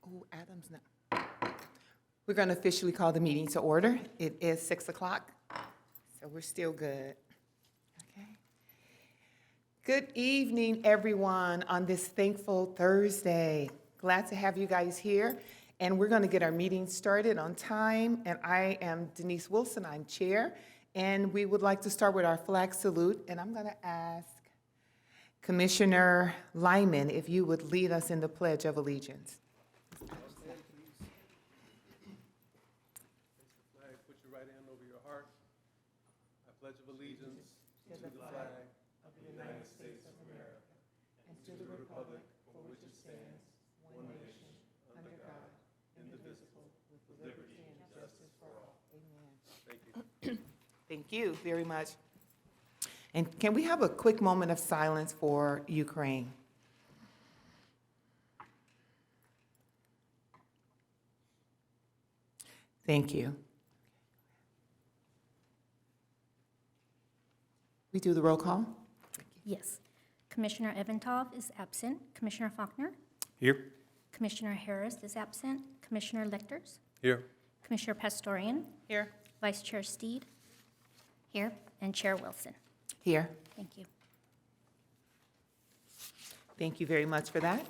Oh, Adam's not. We're going to officially call the meeting to order. It is 6 o'clock, so we're still good. Okay. Good evening, everyone, on this thankful Thursday. Glad to have you guys here, and we're going to get our meeting started on time. And I am Denise Wilson, I'm chair, and we would like to start with our flag salute, and I'm going to ask Commissioner Lyman if you would lead us in the Pledge of Allegiance. Put your right hand over your heart. I pledge of allegiance to the flag of the United States of America and to the republic for which it stands, one nation, under God, indivisible, with liberty and justice for all. Amen. Thank you. Thank you very much. And can we have a quick moment of silence for Ukraine? Thank you. We do the roll call? Yes. Commissioner Eventov is absent. Commissioner Faulkner? Here. Commissioner Harris is absent. Commissioner Lichters? Here. Commissioner Pastorian? Here. Vice Chair Steed? Here. And Chair Wilson? Here. Thank you. Thank you very much for that.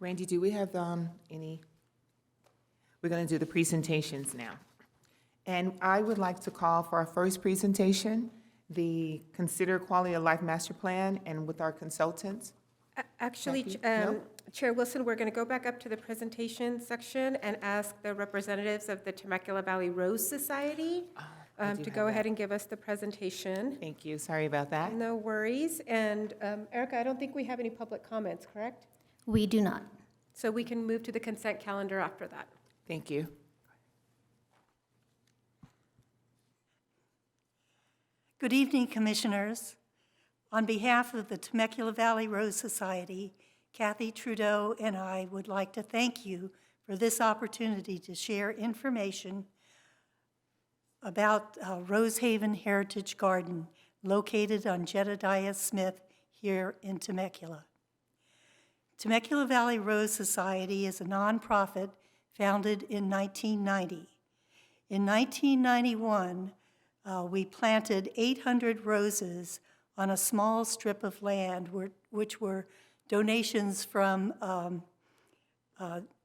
Randy, do we have any? We're going to do the presentations now. And I would like to call for our first presentation, the Consider Quality of Life Master Plan, and with our consultants. Actually, Jackie? No? Chair Wilson, we're going to go back up to the presentation section and ask the representatives of the Temecula Valley Rose Society I do to have go ahead that. and give us the presentation. Thank you. Sorry about that. No worries. And Erica, I don't think we have any public comments, correct? We do not. So we can move to the consent calendar after that. Thank you. Good evening, Commissioners. On behalf of the Temecula Valley Rose Society, Kathy Trudeau and I would like to thank you for this opportunity to share information about Rosehaven Heritage Garden located on Jedediah Smith here in Temecula. Temecula Valley Rose Society is a nonprofit founded in 1990. In 1991, we planted 800 roses on a small strip of land which were donations from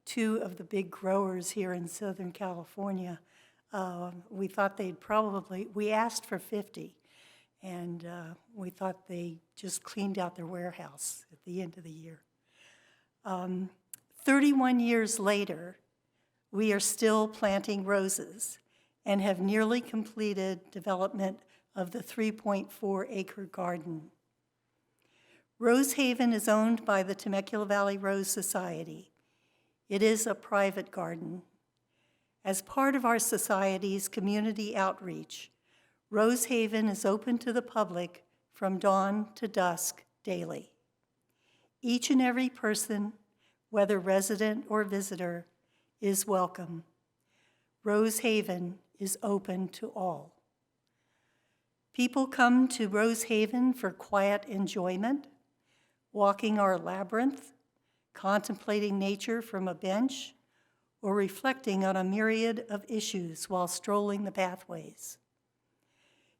two of the big growers here in Southern California. We thought we asked for 50, and we thought they just cleaned out their warehouse at the end of the year. 31 years later, we are still planting roses and have nearly completed development of the 3.4-acre garden. Rosehaven is owned by the Temecula Valley Rose Society. It is a private garden. As part of our society's community outreach, Rosehaven is open to the public from dawn to dusk daily. Each and every person, whether resident or visitor, is welcome. Rosehaven is open to all. People come to Rosehaven for quiet enjoyment, walking our labyrinth, contemplating nature from a bench, or reflecting on a myriad of issues while strolling the pathways.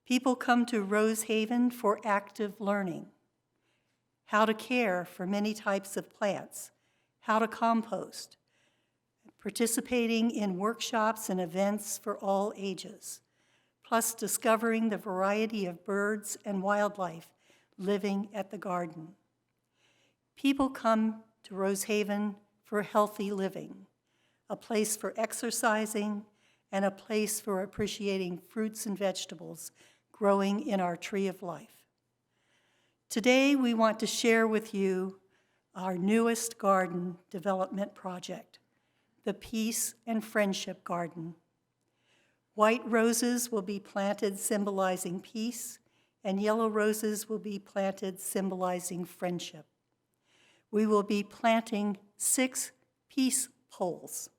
People come to Rosehaven for active learning, how to care for many types of plants, how to compost, participating in workshops and events for all ages, plus discovering the variety of birds and wildlife living at the garden. People come to Rosehaven for healthy living, a place for exercising, and a place for appreciating fruits and vegetables growing in our tree of life. Today, we want to share with you our newest garden development project, the Peace and Friendship Garden. White roses will be planted symbolizing peace, and yellow roses will be planted symbolizing friendship. We will be planting 6 peace poles.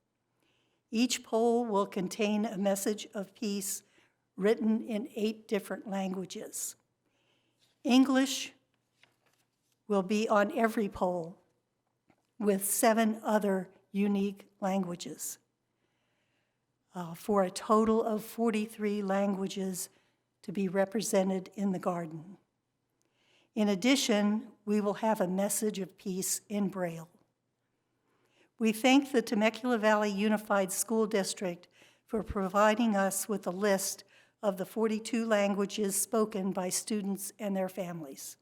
Each pole will contain a message of peace written in 8 different languages: English, will be on every pole, with 7 other unique languages, for a total of 43 languages to be represented in the garden. In addition, we will have a message of peace in Braille. We thank the Temecula Valley Unified School District for providing us with a list of the 42 languages spoken by students and their families.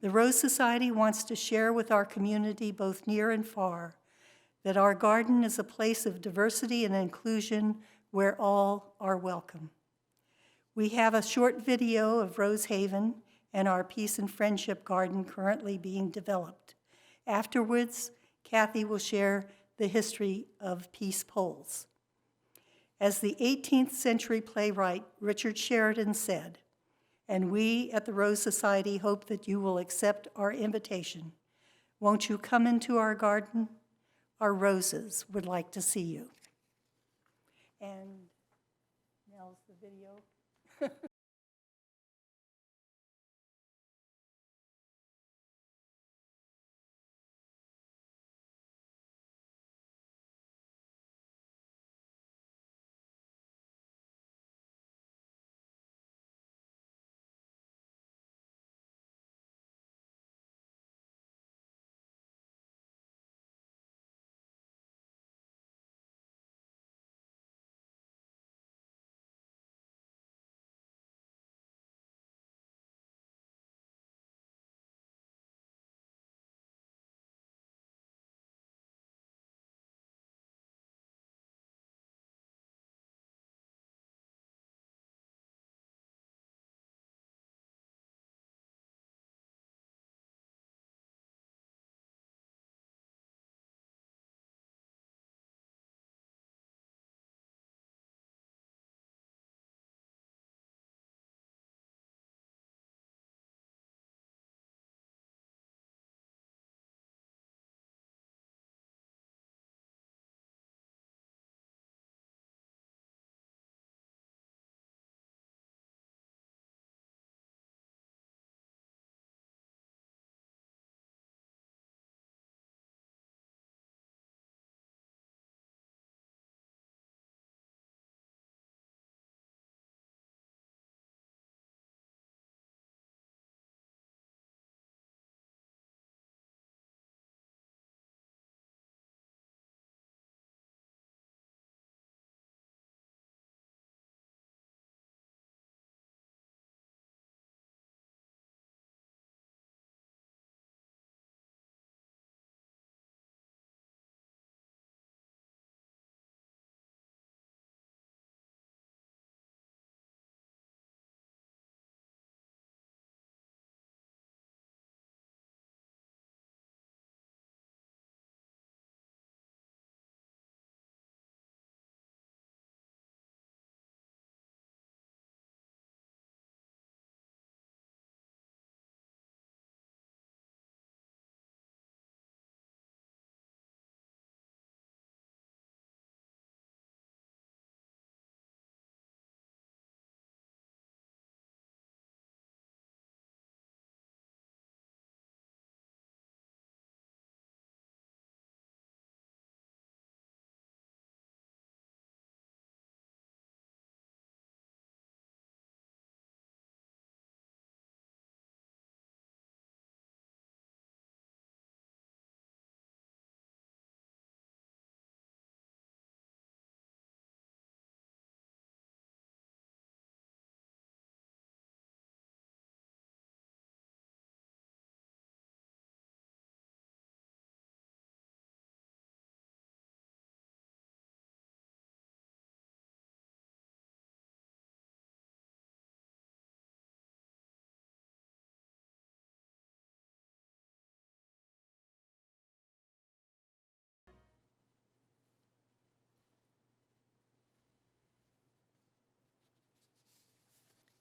The Rose Society wants to share with our community, both near and far, that our garden is a place of diversity and inclusion where all are welcome. We have a short video of Rose Haven and our Peace and Friendship Garden currently being developed. Afterwards, Kathy will share the history of peace poles. As the 18th century playwright Richard Sheridan said, and we at the Rose Society hope that you will accept our invitation. Won't you come into our garden? Our roses would like to see you. And now's the video.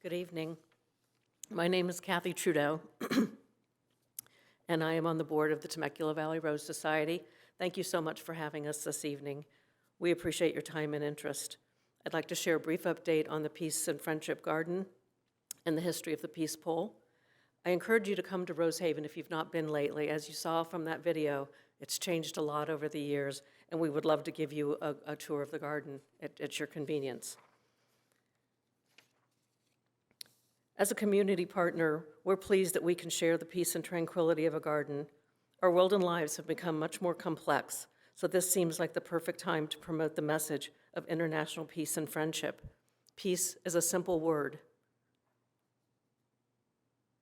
Good evening. My name is Kathy Trudeau, and I am on the board of the Temecula Valley Rose Society. Thank you so much for having us this evening. We appreciate your time and interest. I'd like to share a brief update on the Peace and Friendship Garden and the history of the Peace Pole. I encourage you to come to Rosehaven if you've not been lately. As you saw from that video, it's changed a lot over the years, and we would love to give you a tour of the garden at your convenience. As a community partner, we're pleased that we can share the peace and tranquility of a garden. Our world and lives have become much more complex, so this seems like the perfect time to promote the message of international peace and friendship. Peace is a simple word.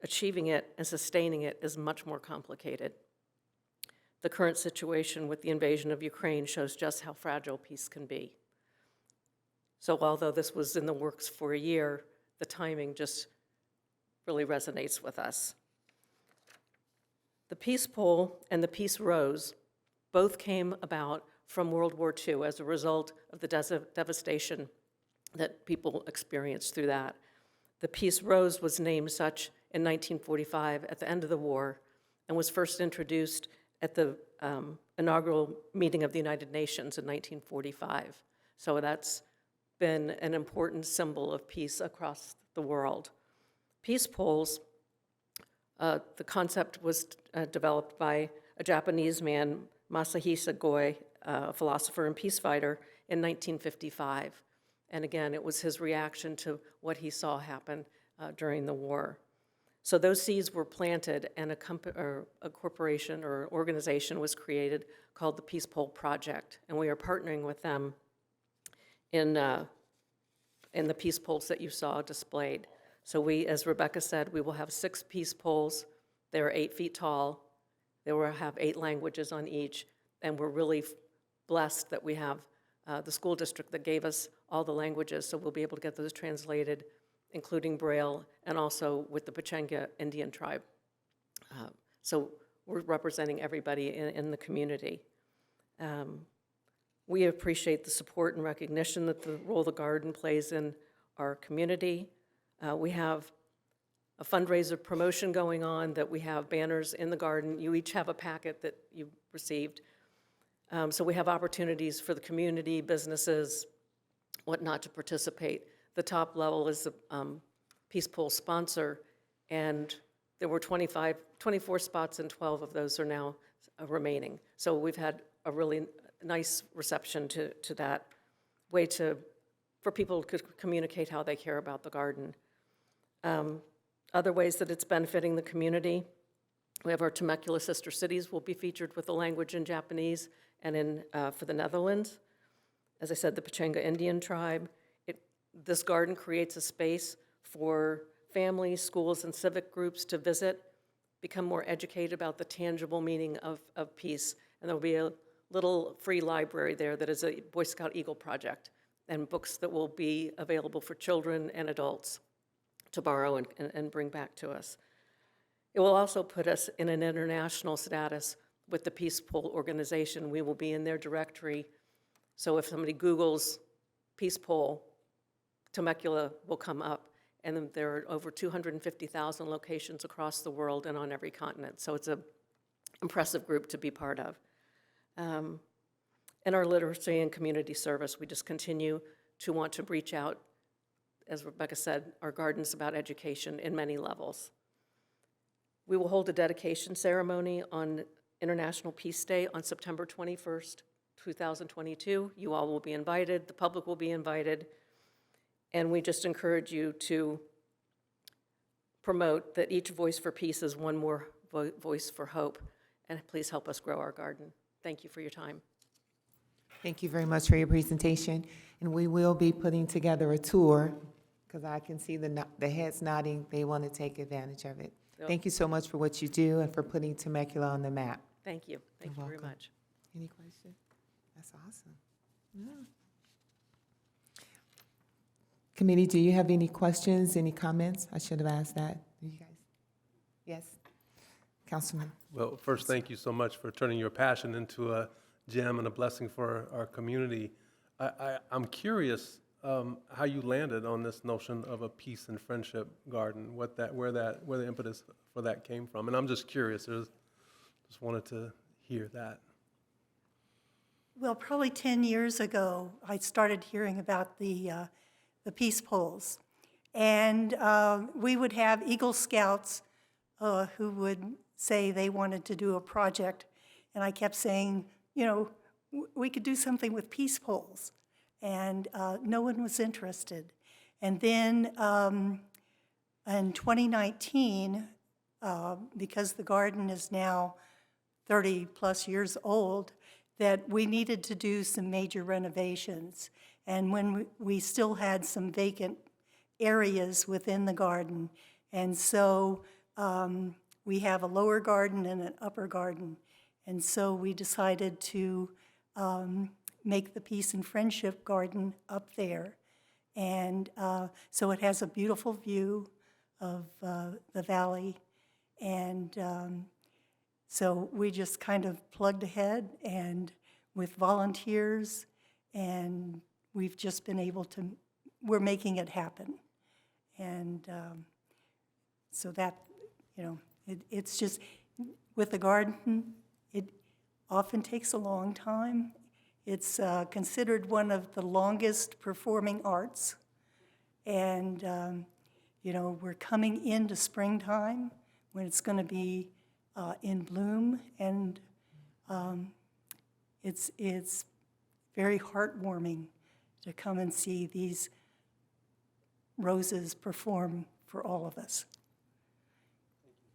Achieving it and sustaining it is much more complicated. The current situation with the invasion of Ukraine shows just how fragile peace can be. So although this was in the works for a year, the timing just really resonates with us. The Peace Pole and the Peace Rose both came about from World War II as a result of the devastation that people experienced through that. The Peace Rose was named such in 1945 at the end of the war and was first introduced at the inaugural meeting of the United Nations in 1945. So that's been an important symbol of peace across the world. Peace poles, the concept was developed by a Japanese man, Masahisa Goi, a philosopher and peace fighter, in 1955. And again, it was his reaction to what he saw happen during the war. So those seeds were planted, and a corporation or organization was created called the Peace Pole Project, and we are partnering with them in the peace poles that you saw displayed. So we, as Rebecca said, we will have 6 peace poles. They're 8 feet tall. They will have 8 languages on each, and we're really blessed that we have the school district that gave us all the languages, so we'll be able to get those translated, including Braille, and also with the Pechenga Indian tribe. So we're representing everybody in the community. We appreciate the support and recognition that the role the garden plays in our community. We have a fundraiser promotion going on, that we have banners in the garden. You each have a packet that you received. So we have opportunities for the community, businesses, whatnot to participate. The top level is the Peace Pole sponsor, and there were 24 spots, and 12 of those are now remaining. So we've had a really nice reception to that way for people to communicate how they care about the garden. Other ways that it's benefiting the community, we have our Temecula sister cities will be featured with the language in Japanese and for the Netherlands. As I said, the Pechenga Indian tribe. This garden creates a space for families, schools, and civic groups to visit, become more educated about the tangible meaning of peace. And there'll be a little free library there that is a Boy Scout Eagle project, and books that will be available for children and adults to borrow and bring back to us. It will also put us in an international status with the Peace Pole organization. We will be in their directory. So if somebody Googles Peace Pole, Temecula will come up, and there are over 250,000 locations across the world and on every continent. So it's an impressive group to be part of. In our literacy and community service, we just continue to want to reach out. As Rebecca said, our garden's about education in many levels. We will hold a dedication ceremony on International Peace Day on September 21st, 2022. You all will be invited, the public will be invited, and we just encourage you to promote that each voice for peace is one more voice for hope, and please help us grow our garden. Thank you for your time. Thank you very much for your presentation. And we will be putting together a tour, because I can see the heads nodding. They want to take advantage of it. So- Thank you so much for what you do and for putting Temecula on the map. Thank you. Thank you You're very welcome. much. Any questions? That's awesome. Yeah. Committee, do you have any questions, any comments? I should have asked that. You guys? Yes? Councilman? Well, first, thank you so much for turning your passion into a gem and a blessing for our community. I'm curious how you landed on this notion of a peace and friendship garden, where the impetus for that came from. And I'm just curious, just wanted to hear that. Well, probably 10 years ago, I started hearing about the Peace Poles. And we would have Eagle Scouts who would say they wanted to do a project, and I kept saying, you know, we could do something with peace poles, and no one was interested. And then in 2019, because the garden is now 30-plus years old, that we needed to do some major renovations. And when we still had some vacant areas within the garden. And so we have a lower garden and an upper garden. And so we decided to make the Peace and Friendship Garden up there. And so it has a beautiful view of the valley. And so we just kind of plugged ahead and with volunteers, and we've just been able to, we're making it happen. And so that, you know, it's just, with the garden, it often takes a long time. It's considered one of the longest performing arts. And, you know, we're coming into springtime when it's going to be in bloom, and it's very heartwarming to come and see these roses perform for all of us.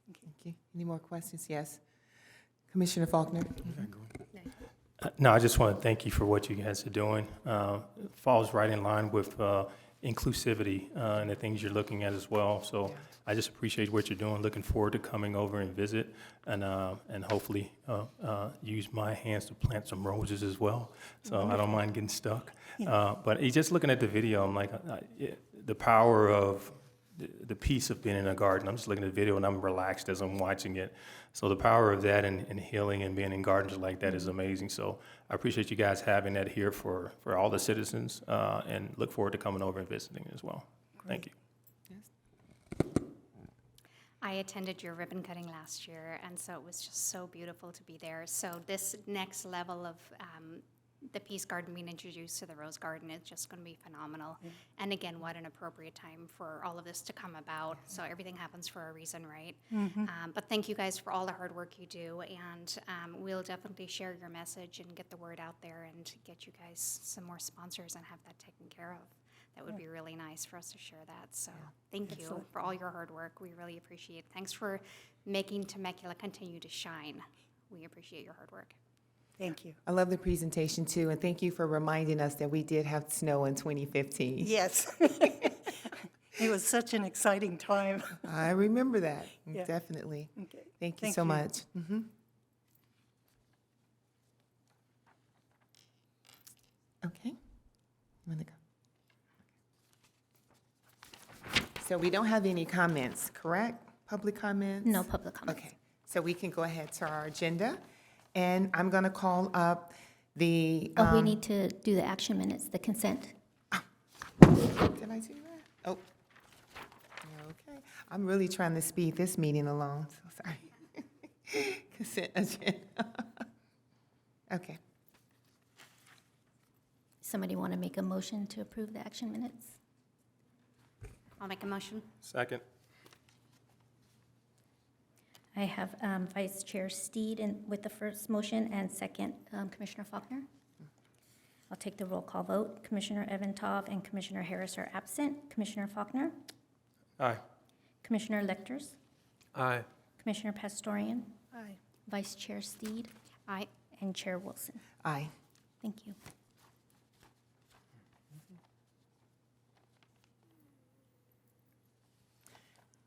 Thank you. Any more questions? Yes. Commissioner Faulkner? No, I just want to thank you for what you guys are doing. It falls right in line with inclusivity and the things you're looking at as well. So I just appreciate what you're doing. Looking forward to coming over and visit, and hopefully use my hands to plant some roses as well. So I don't mind getting stuck. But just looking at the video, I'm like, the power of the peace of being in a garden. I'm just looking at the video and I'm relaxed as I'm watching it. So the power of that and healing and being in gardens like that is amazing. So I appreciate you guys having that here for all the citizens, and look forward to coming over and visiting as well. Thank you. I attended your ribbon cutting last year, and so it was just so beautiful to be there. So this next level of the Peace Garden being introduced to the Rose Garden is just going to be phenomenal. And again, what an appropriate time for all of this to come about. So everything happens for a reason, right? But thank you guys for all the hard work you do, and we'll definitely share your message and get the word out there and get you guys some more sponsors and have that taken care of. That would be really nice for us to share that. So thank you for all your hard work. We really appreciate it. Thanks for making Temecula continue to shine. We appreciate your hard work. Thank you. I love the presentation too, and thank you for reminding us that we did have snow in 2015. Yes. It was such an exciting time. I remember that, Yeah. definitely. Okay. Thank you Thank so you. much. Okay. I'm gonna go. So we don't have any comments, correct? Public comments? No public comments. Okay, so we can go ahead to our agenda, and I'm going to call up the. Oh, we need to do the action minutes, the consent. Did I do that? Oh. Okay, I'm really trying to speed this meeting along, so sorry. Consent agenda. Okay, Somebody want to make a motion to approve the action minutes? I'll make a motion. Second. I have Vice Chair Steed with the first motion, and second, Commissioner Faulkner. I'll take the roll call vote. Commissioner Eventov and Commissioner Harris are absent. Commissioner Faulkner? Aye. Commissioner Lecters? Aye. Commissioner Pastorian? Aye. Vice Chair Steed? Aye. And Chair Wilson? aye. Thank you.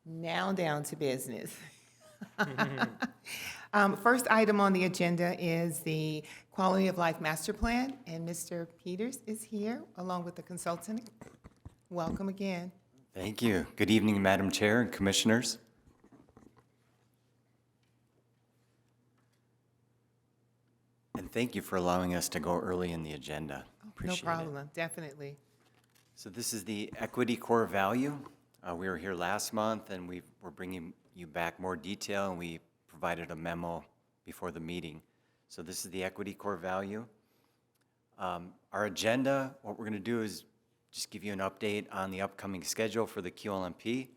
Now down to business. First item on the agenda is the Quality of Life Master Plan, and Mr. Peters is here along with the consultant. Welcome again. Thank you. Good evening, Madam Chair and Commissioners. And thank you for allowing us to go early in the agenda. No Appreciate it. problem, definitely. So this is the equity core value. We were here last month, and we're bringing you back more detail, and we provided a memo before the meeting. So this is the equity core value. Our agenda, what we're going to do is just give you an update on the upcoming schedule for the Qlmp.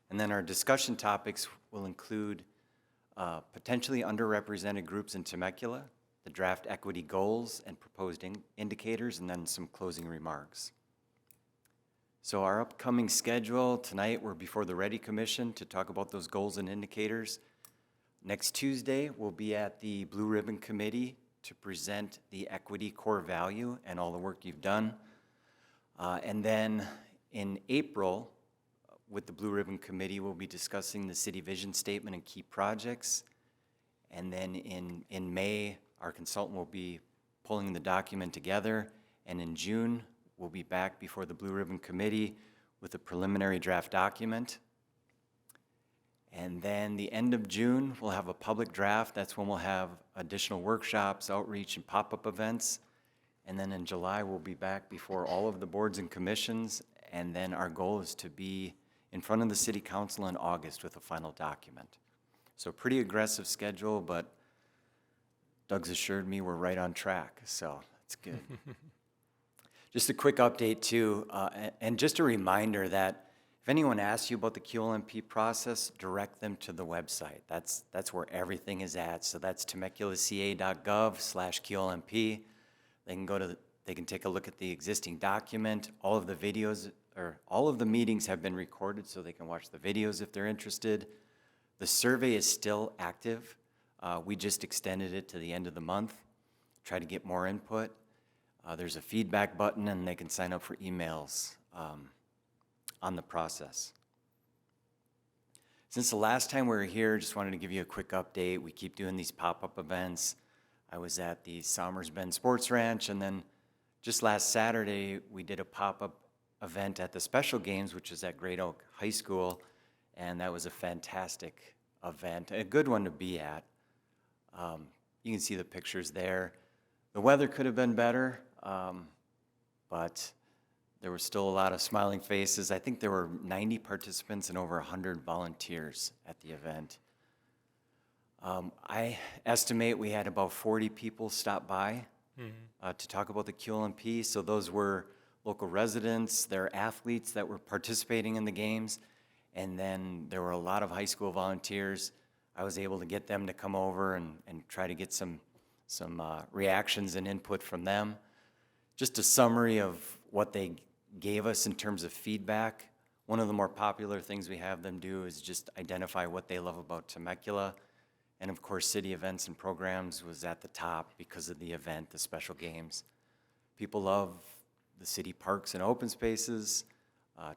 And then our discussion topics will include potentially underrepresented groups in Temecula, the draft equity goals and proposed indicators, and then some closing remarks. So our upcoming schedule, tonight we're before the REDI Commission to talk about those goals and indicators. Next Tuesday, we'll be at the Blue Ribbon Committee to present the equity core value and all the work you've done. And then in April, with the Blue Ribbon Committee, we'll be discussing the city vision statement and key projects. And then in May, our consultant will be pulling the document together. And in June, we'll be back before the Blue Ribbon Committee with a preliminary draft document. And then the end of June, we'll have a public draft. That's when we'll have additional workshops, outreach, and pop-up events. And then in July, we'll be back before all of the boards and commissions. And then our goal is to be in front of the City Council in August with a final document. So pretty aggressive schedule, but Doug's assured me we're right on track, so it's good. Just a quick update too, and just a reminder that if anyone asks you about the Qlmp process, direct them to the website. That's where everything is at. So that's temeculaca.gov/Qlmp. They can take a look at the existing document. All of the videos, or all of the meetings have been recorded, so they can watch the videos if they're interested. The survey is still active. We just extended it to the end of the month, try to get more input. There's a feedback button, and they can sign up for emails on the process. Since the last time we were here, just wanted to give you a quick update. We keep doing these pop-up events. I was at the Somers Bend Sports Ranch, and then just last Saturday, we did a pop-up event at the Special Games, which is at Great Oak High School, and that was a fantastic event, a good one to be at. You can see the pictures there. The weather could have been better, but there were still a lot of smiling faces. I think there were 90 participants and over 100 volunteers at the event. I estimate we had about 40 people stop by to talk about the Qlmp. So those were local residents, their athletes that were participating in the games, and then there were a lot of high school volunteers. I was able to get them to come over and try to get some reactions and input from them. Just a summary of what they gave us in terms of feedback. One of the more popular things we have them do is just identify what they love about Temecula. And of course, city events and programs was at the top because of the event, the Special Games. People love the city parks and open spaces.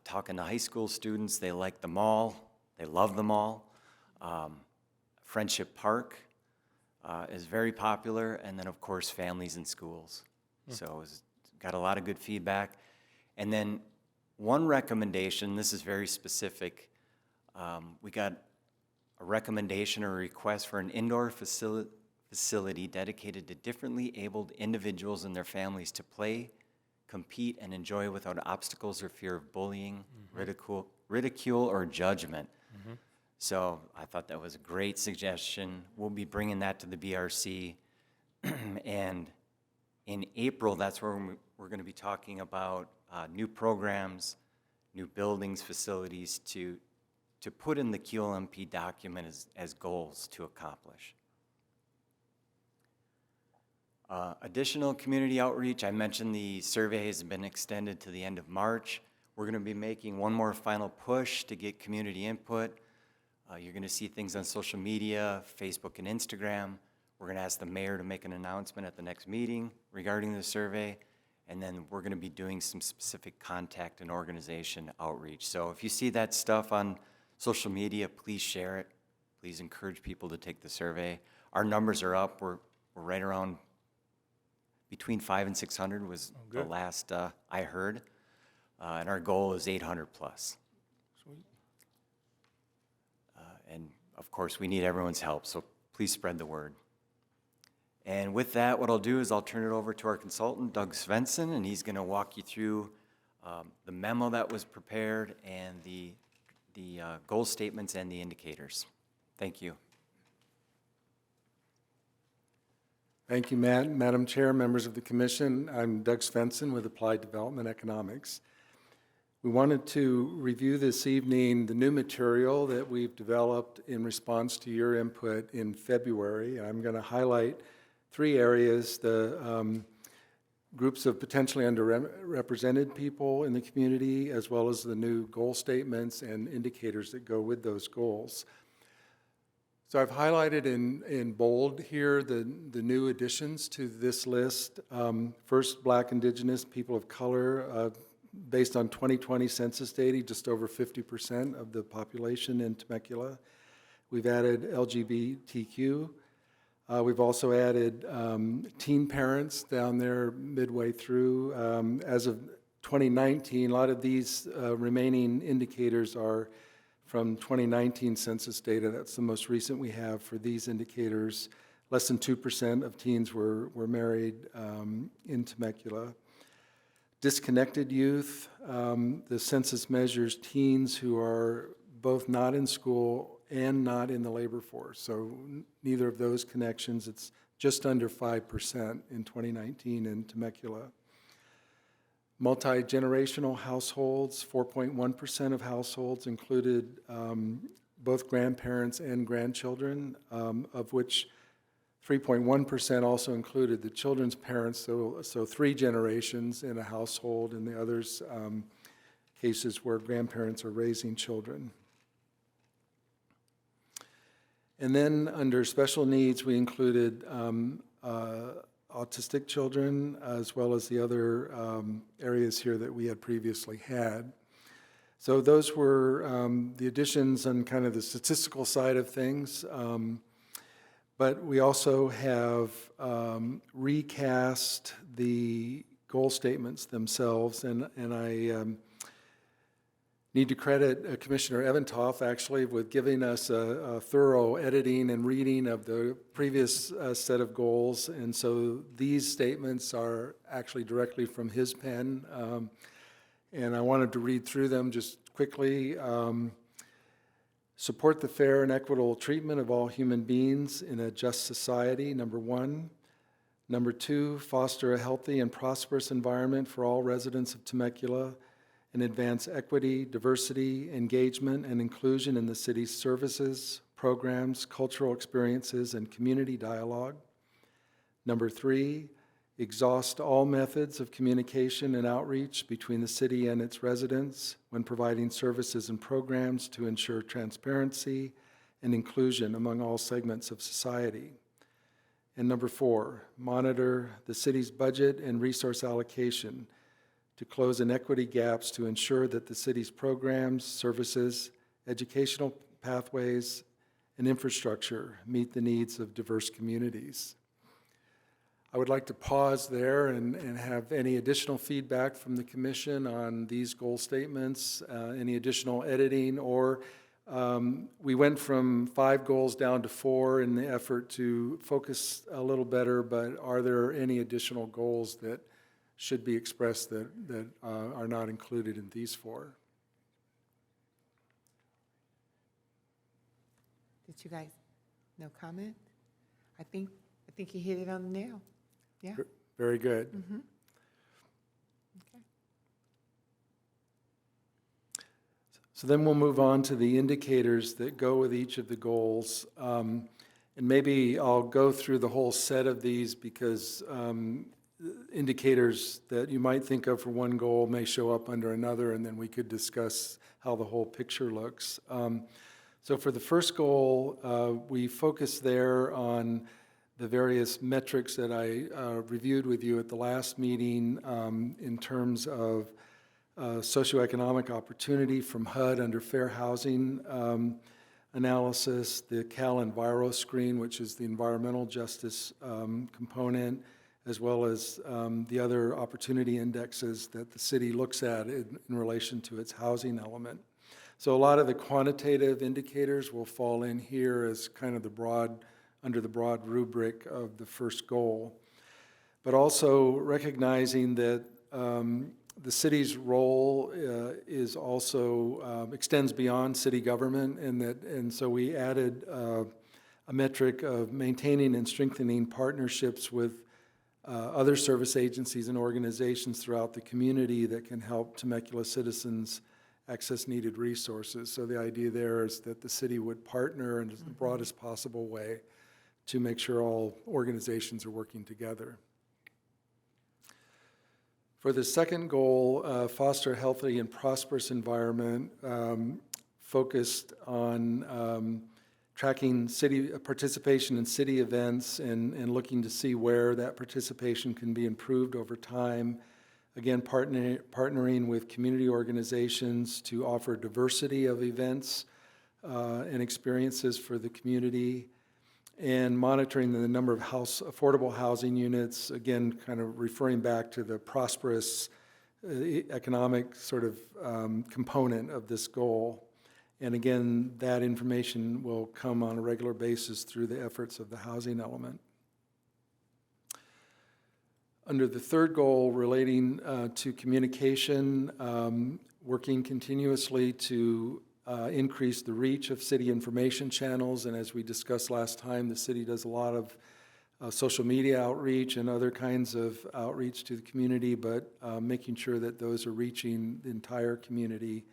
Talking to high school students, they like them all. They love them all. Friendship Park is very popular, and then of course families and schools. So it's got a lot of good feedback. And then one recommendation, this is very specific, we got a recommendation or a request for an indoor facility dedicated to differently abled individuals and their families to play, compete, and enjoy without obstacles or fear of bullying, ridicule, or judgment. So I thought that was a great suggestion. We'll be bringing that to the BRC. And in April, that's where we're going to be talking about new programs, new buildings, facilities to put in the Qlmp document as goals to accomplish. Additional community outreach, I mentioned the survey has been extended to the end of March. We're going to be making one more final push to get community input. You're going to see things on social media, Facebook and Instagram. We're going to ask the mayor to make an announcement at the next meeting regarding the survey, and then we're going to be doing some specific contact and organization outreach. So if you see that stuff on social media, please share it. Please encourage people to take the survey. Our numbers are up. We're right around between 500 and 600 was the last I heard, and our goal is 800 plus. And of course, we need everyone's help, so please spread the word. And with that, what I'll do is I'll turn it over to our consultant, Doug Svensson, and he's going to walk you through the memo that was prepared and the goal statements and the indicators. Thank you. Thank you, Madam Chair, members of the Commission. I'm Doug Svensson with Applied Development Economics. We wanted to review this evening the new material that we've developed in response to your input in February. I'm going to highlight 3 areas: the groups of potentially underrepresented people in the community, as well as the new goal statements and indicators that go with those goals. So I've highlighted in bold here the new additions to this list. First, Black, Indigenous, people of color. Based on 2020 census data, just over 50% of the population in Temecula. We've added LGBTQ. We've also added teen parents down there midway through. As of 2019, a lot of these remaining indicators are from 2019 census data. That's the most recent we have for these indicators. Less than 2% of teens were married in Temecula. Disconnected youth, the census measures teens who are both not in school and not in the labor force. So neither of those connections. It's just under 5% in 2019 in Temecula. Multi-generational households, 4.1% of households included both grandparents and grandchildren, of which 3.1% also included the children's parents, so 3 generations in a household, and the others cases where grandparents are raising children. And then under special needs, we included autistic children, as well as the other areas here that we had previously had. So those were the additions on kind of the statistical side of things. But we also have recast the goal statements themselves, and I need to credit Commissioner Eventhoff, actually, with giving us a thorough editing and reading of the previous set of goals. And so these statements are actually directly from his pen. And I wanted to read through them just quickly. Support the fair and equitable treatment of all human beings in a just society, number 1. Number 2, foster a healthy and prosperous environment for all residents of Temecula and advance equity, diversity, engagement, and inclusion in the city's services, programs, cultural experiences, and community dialogue. Number 3, exhaust all methods of communication and outreach between the city and its residents when providing services and programs to ensure transparency and inclusion among all segments of society. And number 4, monitor the city's budget and resource allocation to close inequity gaps to ensure that the city's programs, services, educational pathways, and infrastructure meet the needs of diverse communities. I would like to pause there and have any additional feedback from the commission on these goal statements, any additional editing, or we went from 5 goals down to 4 in the effort to focus a little better, but are there any additional goals that should be expressed that are not included in these 4? Did you guys, no comment? I think you hit it on the nail. Yeah. Very good. Okay. So then we'll move on to the indicators that go with each of the goals. And maybe I'll go through the whole set of these because indicators that you might think of for one goal may show up under another, and then we could discuss how the whole picture looks. So for the first goal, we focus there on the various metrics that I reviewed with you at the last meeting in terms of socioeconomic opportunity from HUD under fair housing analysis, the Cal Enviro screen, which is the environmental justice component, as well as the other opportunity indexes that the city looks at in relation to its housing element. So a lot of the quantitative indicators will fall in here as kind of under the broad rubric of the first goal. But also recognizing that the city's role is also extends beyond city government, and so we added a metric of maintaining and strengthening partnerships with other service agencies and organizations throughout the community that can help Temecula citizens access needed resources. So the idea there is that the city would partner in the broadest possible way to make sure all organizations are working together. For the second goal, foster a healthy and prosperous environment, focused on tracking city participation in city events and looking to see where that participation can be improved over time. Again, partnering with community organizations to offer diversity of events and experiences for the community, and monitoring the number of affordable housing units, again, kind of referring back to the prosperous economic sort of component of this goal. And again, that information will come on a regular basis through the efforts of the housing element. Under the third goal relating to communication, working continuously to increase the reach of city information channels. And as we discussed last time, the city does a lot of social media outreach and other kinds of outreach to the community, but making sure that those are reaching the entire community,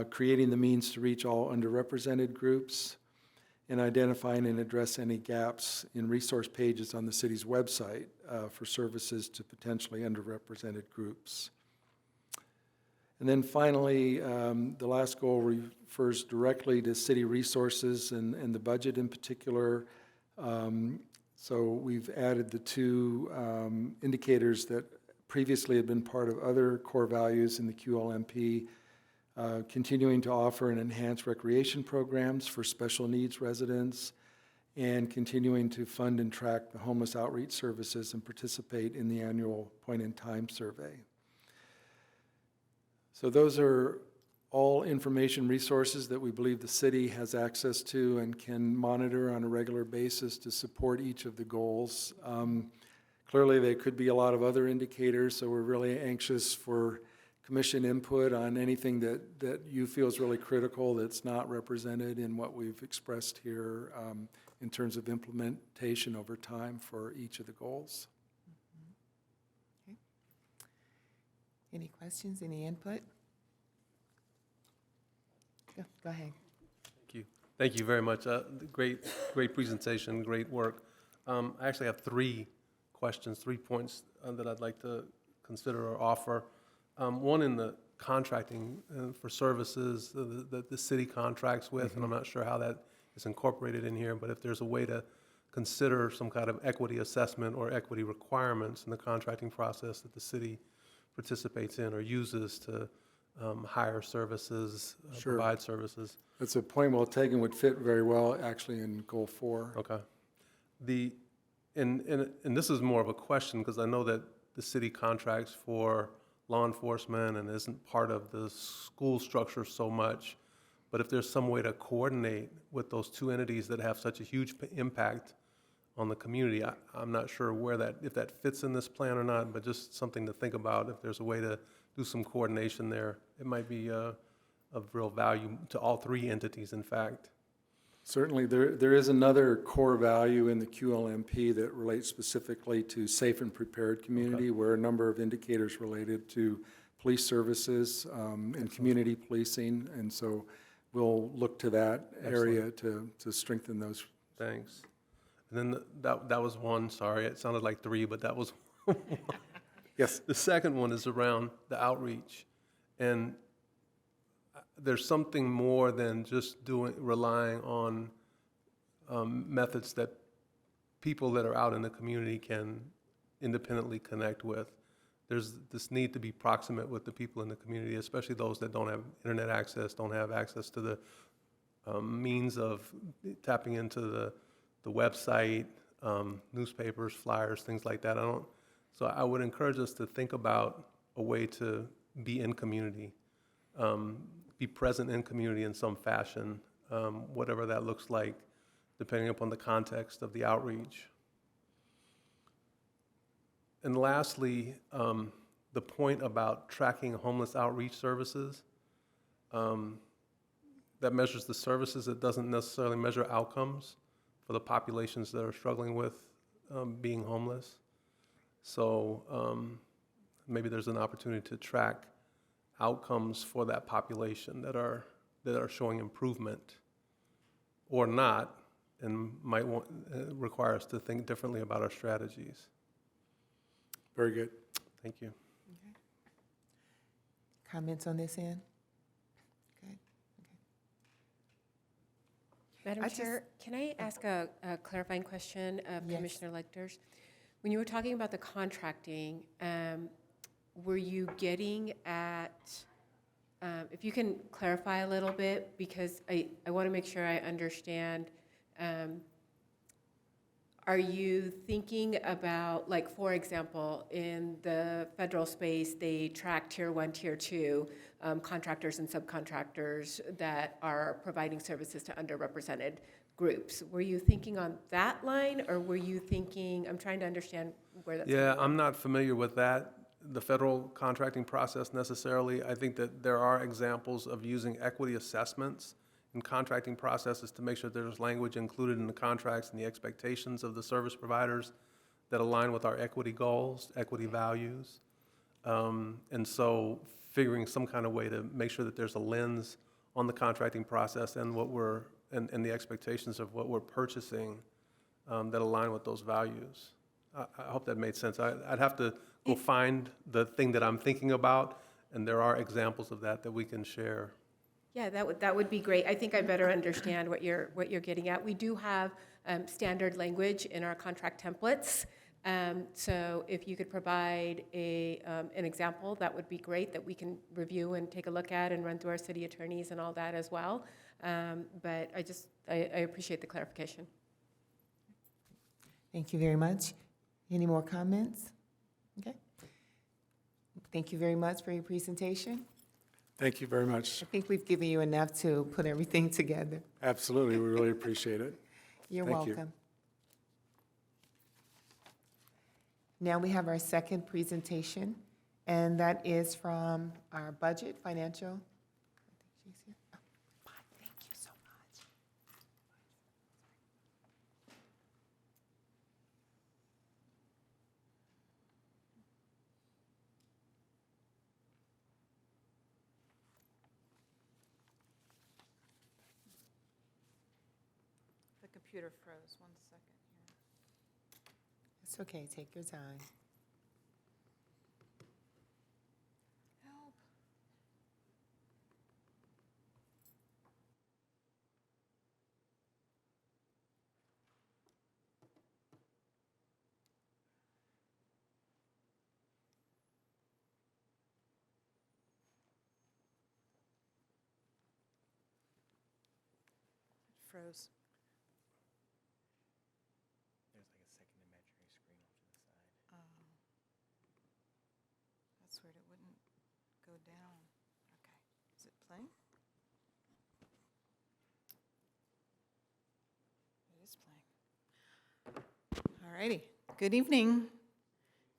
creating the means to reach all underrepresented groups, and identifying and address any gaps in resource pages on the city's website for services to potentially underrepresented groups. And then finally, the last goal refers directly to city resources and the budget in particular. So we've added the two indicators that previously had been part of other core values in the Qlmp, continuing to offer and enhance recreation programs for special needs residents, and continuing to fund and track the homeless outreach services and participate in the annual point-in-time survey. So those are all information resources that we believe the city has access to and can monitor on a regular basis to support each of the goals. Clearly, there could be a lot of other indicators, so we're really anxious for commission input on anything that you feel is really critical that's not represented in what we've expressed here in terms of implementation over time for each of the goals. Okay. Any questions, any input? Go ahead. Thank you. Thank you very much. Great presentation, great work. I actually have 3 questions, 3 points that I'd like to consider or offer. One in the contracting for services that the city contracts with, and I'm not sure how that is incorporated in here, but if there's a way to consider some kind of equity assessment or equity requirements in the contracting process that the city participates in or uses to hire services, Sure. provide services. That's a point well taken, would fit very well actually in Goal 4. Okay. And this is more of a question because I know that the city contracts for law enforcement and isn't part of the school structure so much. But if there's some way to coordinate with those two entities that have such a huge impact on the community, I'm not sure if that fits in this plan or not, but just something to think about. If there's a way to do some coordination there, it might be of real value to all 3 entities, in fact. Certainly, there is another core value in the Qlmp that relates specifically to safe and prepared community, where a number of indicators related to police services and community policing, and so we'll look to that area to strengthen those. Thanks. And then that was one, sorry, it sounded like 3, but that was one. Yes. The second one is around the outreach. And there's something more than just relying on methods that people that are out in the community can independently connect with. There's this need to be proximate with the people in the community, especially those that don't have internet access, don't have access to the means of tapping into the website, newspapers, flyers, things like that. So I would encourage us to think about a way to be in community, be present in community in some fashion, whatever that looks like, depending upon the context of the outreach. And lastly, the point about tracking homeless outreach services, that measures the services, it doesn't necessarily measure outcomes for the populations that are struggling with being homeless. So maybe there's an opportunity to track outcomes for that population that are showing improvement or not, and might require us to think differently about our strategies. Very good. Thank you. Comments on this end? Good. Madam I just- Chair, can I ask a clarifying question of Yes. Commissioner Lecters? When you were talking about the contracting, were you getting at, if you can clarify a little bit, because I want to make sure I understand, are you thinking about, like, for example, in the federal space, they track tier 1, tier 2 contractors and subcontractors that are providing services to underrepresented groups. Were you thinking on that line, or were you thinking, I'm trying to understand where that's Yeah, coming from. I'm not familiar with that, the federal contracting process necessarily. I think that there are examples of using equity assessments in contracting processes to make sure there's language included in the contracts and the expectations of the service providers that align with our equity goals, equity values. And so figuring some kind of way to make sure that there's a lens on the contracting process and what we're, and the expectations of what we're purchasing that align with those values. I hope that made sense. I'd have to go find the thing that I'm thinking about, and there are examples of that we can share. Yeah, that would be great. I think I better understand what you're getting at. We do have standard language in our contract templates. So if you could provide an example, that would be great, that we can review and take a look at and run through our city attorneys and all that as well. But I appreciate the clarification. Thank you very much. Any more comments? Okay. Thank you very much for your presentation. Thank you very much. I think we've given you enough to put everything together. Absolutely, we really appreciate it. You're Thank you. welcome. Now we have our second presentation, and that is from our budget financial. I think she's here. Oh, fine. Thank you so much. The computer froze, 1 second here. It's okay, take your time. Help. It froze. There's like a second imaginary screen off to the side. Oh. That's weird, it wouldn't go down. Okay, is it playing? It is playing. All righty, good evening.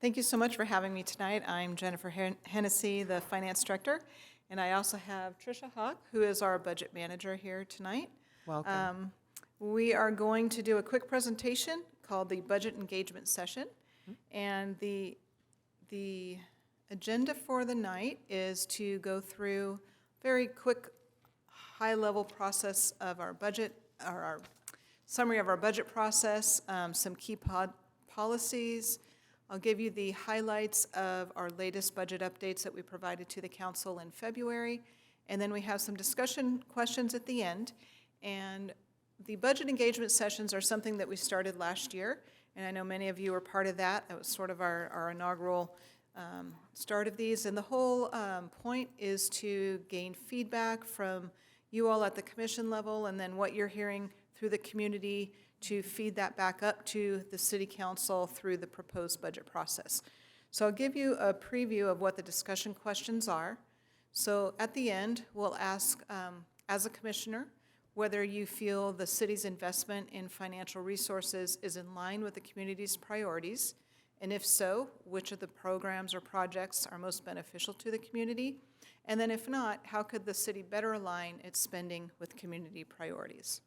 Thank you so much for having me tonight. I'm Jennifer Hennessy, the Finance Director, and I also have Tricia Hawk, who is our Budget Manager here tonight. Welcome. We are going to do a quick presentation called the Budget Engagement Session. And the agenda for the night is to go through very quick, high-level process of our budget, or our summary of our budget process, some key policies. I'll give you the highlights of our latest budget updates that we provided to the council in February. And then we have some discussion questions at the end. And the budget engagement sessions are something that we started last year, and I know many of you were part of that. That was sort of our inaugural start of these. And the whole point is to gain feedback from you all at the commission level, and then what you're hearing through the community to feed that back up to the city council through the proposed budget process. So I'll give you a preview of what the discussion questions are. So at the end, we'll ask, as a commissioner, whether you feel the city's investment in financial resources is in line with the community's priorities, and if so, which of the programs or projects are most beneficial to the community, and then if not, how could the city better align its spending with community priorities?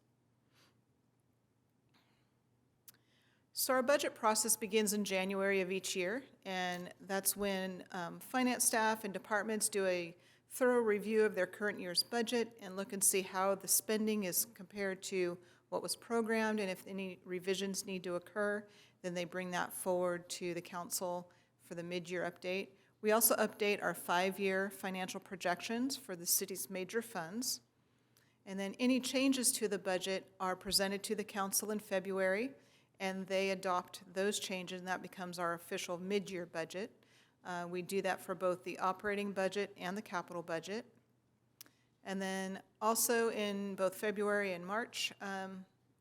So our budget process begins in January of each year, and that's when finance staff and departments do a thorough review of their current year's budget and look and see how the spending is compared to what was programmed, and if any revisions need to occur, then they bring that forward to the council for the mid-year update. We also update our 5-year financial projections for the city's major funds. And then any changes to the budget are presented to the council in February, and they adopt those changes, and that becomes our official mid-year budget. We do that for both the operating budget and the capital budget. And then also in both February and March,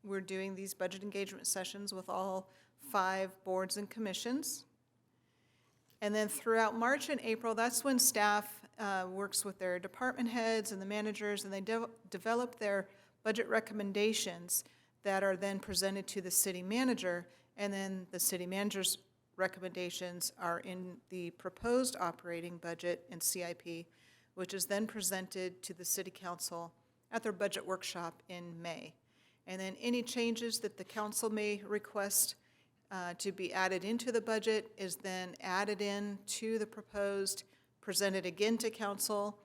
we're doing these budget engagement sessions with all 5 boards and commissions. And then throughout March and April, that's when staff works with their department heads and the managers, and they develop their budget recommendations that are then presented to the city manager, and then the city manager's recommendations are in the proposed operating budget and CIP, which is then presented to the city council at their budget workshop in May. And then any changes that the council may request to be added into the budget is then added in to the proposed, presented again to council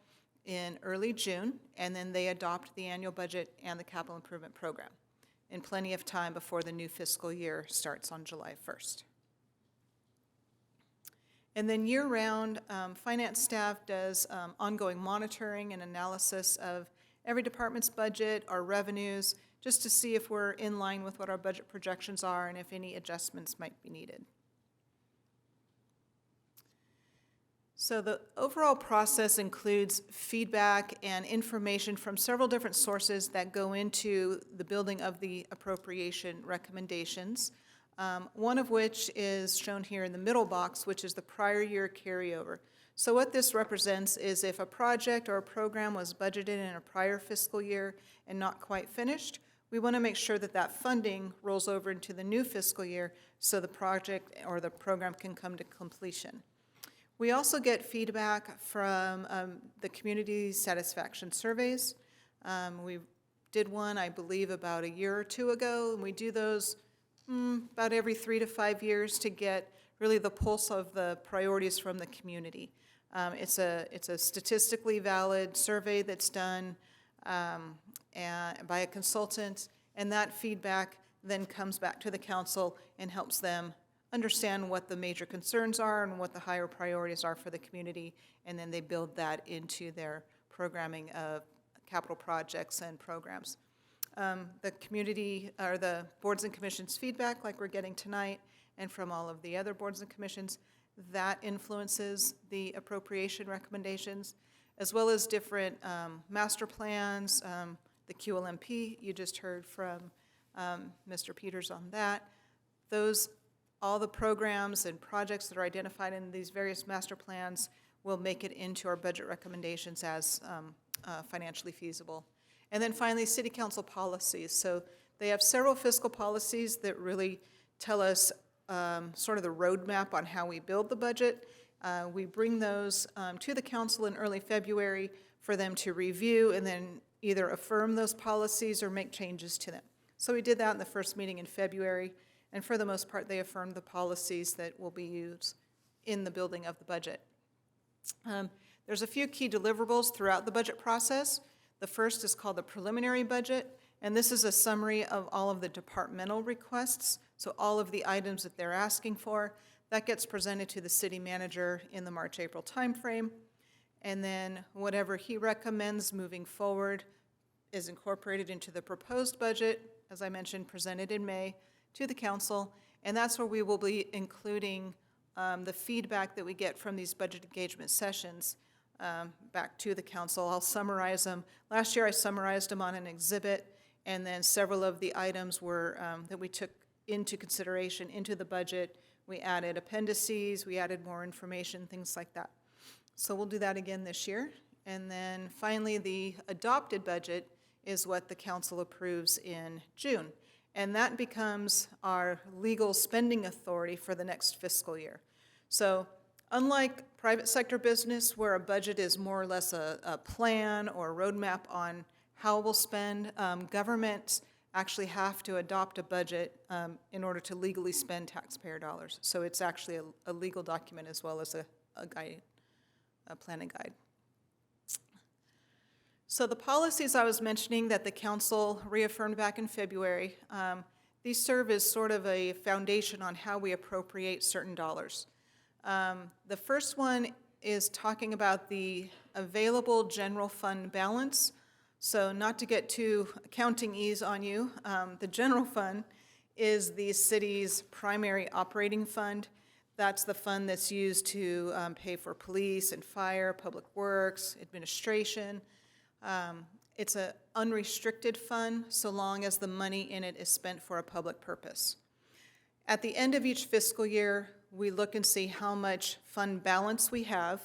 in early June, and then they adopt the annual budget and the capital improvement program in plenty of time before the new fiscal year starts on July 1st. And then year-round, finance staff does ongoing monitoring and analysis of every department's budget, our revenues, just to see if we're in line with what our budget projections are and if any adjustments might be needed. So the overall process includes feedback and information from several different sources that go into the building of the appropriation recommendations, one of which is shown here in the middle box, which is the prior year carryover. So what this represents is if a project or a program was budgeted in a prior fiscal year and not quite finished, we want to make sure that that funding rolls over into the new fiscal year so the project or the program can come to completion. We also get feedback from the community satisfaction surveys. We did one, I believe, about a year or two ago, and we do those about every 3 to 5 years to get really the pulse of the priorities from the community. It's a statistically valid survey that's done by a consultant, and that feedback then comes back to the council and helps them understand what the major concerns are and what the higher priorities are for the community, and then they build that into their programming of capital projects and programs. The community, or the boards and commissions feedback, like we're getting tonight, and from all of the other boards and commissions, that influences the appropriation recommendations, as well as different master plans, the Qlmp, you just heard from Mr. Peters on that. All the programs and projects that are identified in these various master plans will make it into our budget recommendations as financially feasible. And then finally, city council policies. So they have several fiscal policies that really tell us sort of the roadmap on how we build the budget. We bring those to the council in early February for them to review and then either affirm those policies or make changes to them. So we did that in the first meeting in February. And for the most part, they affirmed the policies that will be used in the building of the budget. There's a few key deliverables throughout the budget process. The first is called the preliminary budget, and this is a summary of all of the departmental requests, so all of the items that they're asking for. That gets presented to the city manager in the March-April timeframe, and then whatever he recommends moving forward is incorporated into the proposed budget, as I mentioned, presented in May, to the council, and that's where we will be including the feedback that we get from these budget engagement sessions back to the council. I'll summarize them. Last year I summarized them on an exhibit, and then several of the items were that we took into consideration into the budget. We added appendices, we added more information, things like that. So we'll do that again this year. And then finally, the adopted budget is what the council approves in June. And that becomes our legal spending authority for the next fiscal year. So unlike private sector business, where a budget is more or less a plan or a roadmap on how we'll spend, government actually have to adopt a budget in order to legally spend taxpayer dollars. So it's actually a legal document as well as a guide, a planning guide. So the policies I was mentioning that the council reaffirmed back in February, these serve as sort of a foundation on how we appropriate certain dollars. The first one is talking about the available general fund balance. So not to get too accounting-ese on you, the general fund is the city's primary operating fund. That's the fund that's used to pay for police and fire, public works, administration. It's an unrestricted fund so long as the money in it is spent for a public purpose. At the end of each fiscal year, we look and see how much fund balance we have.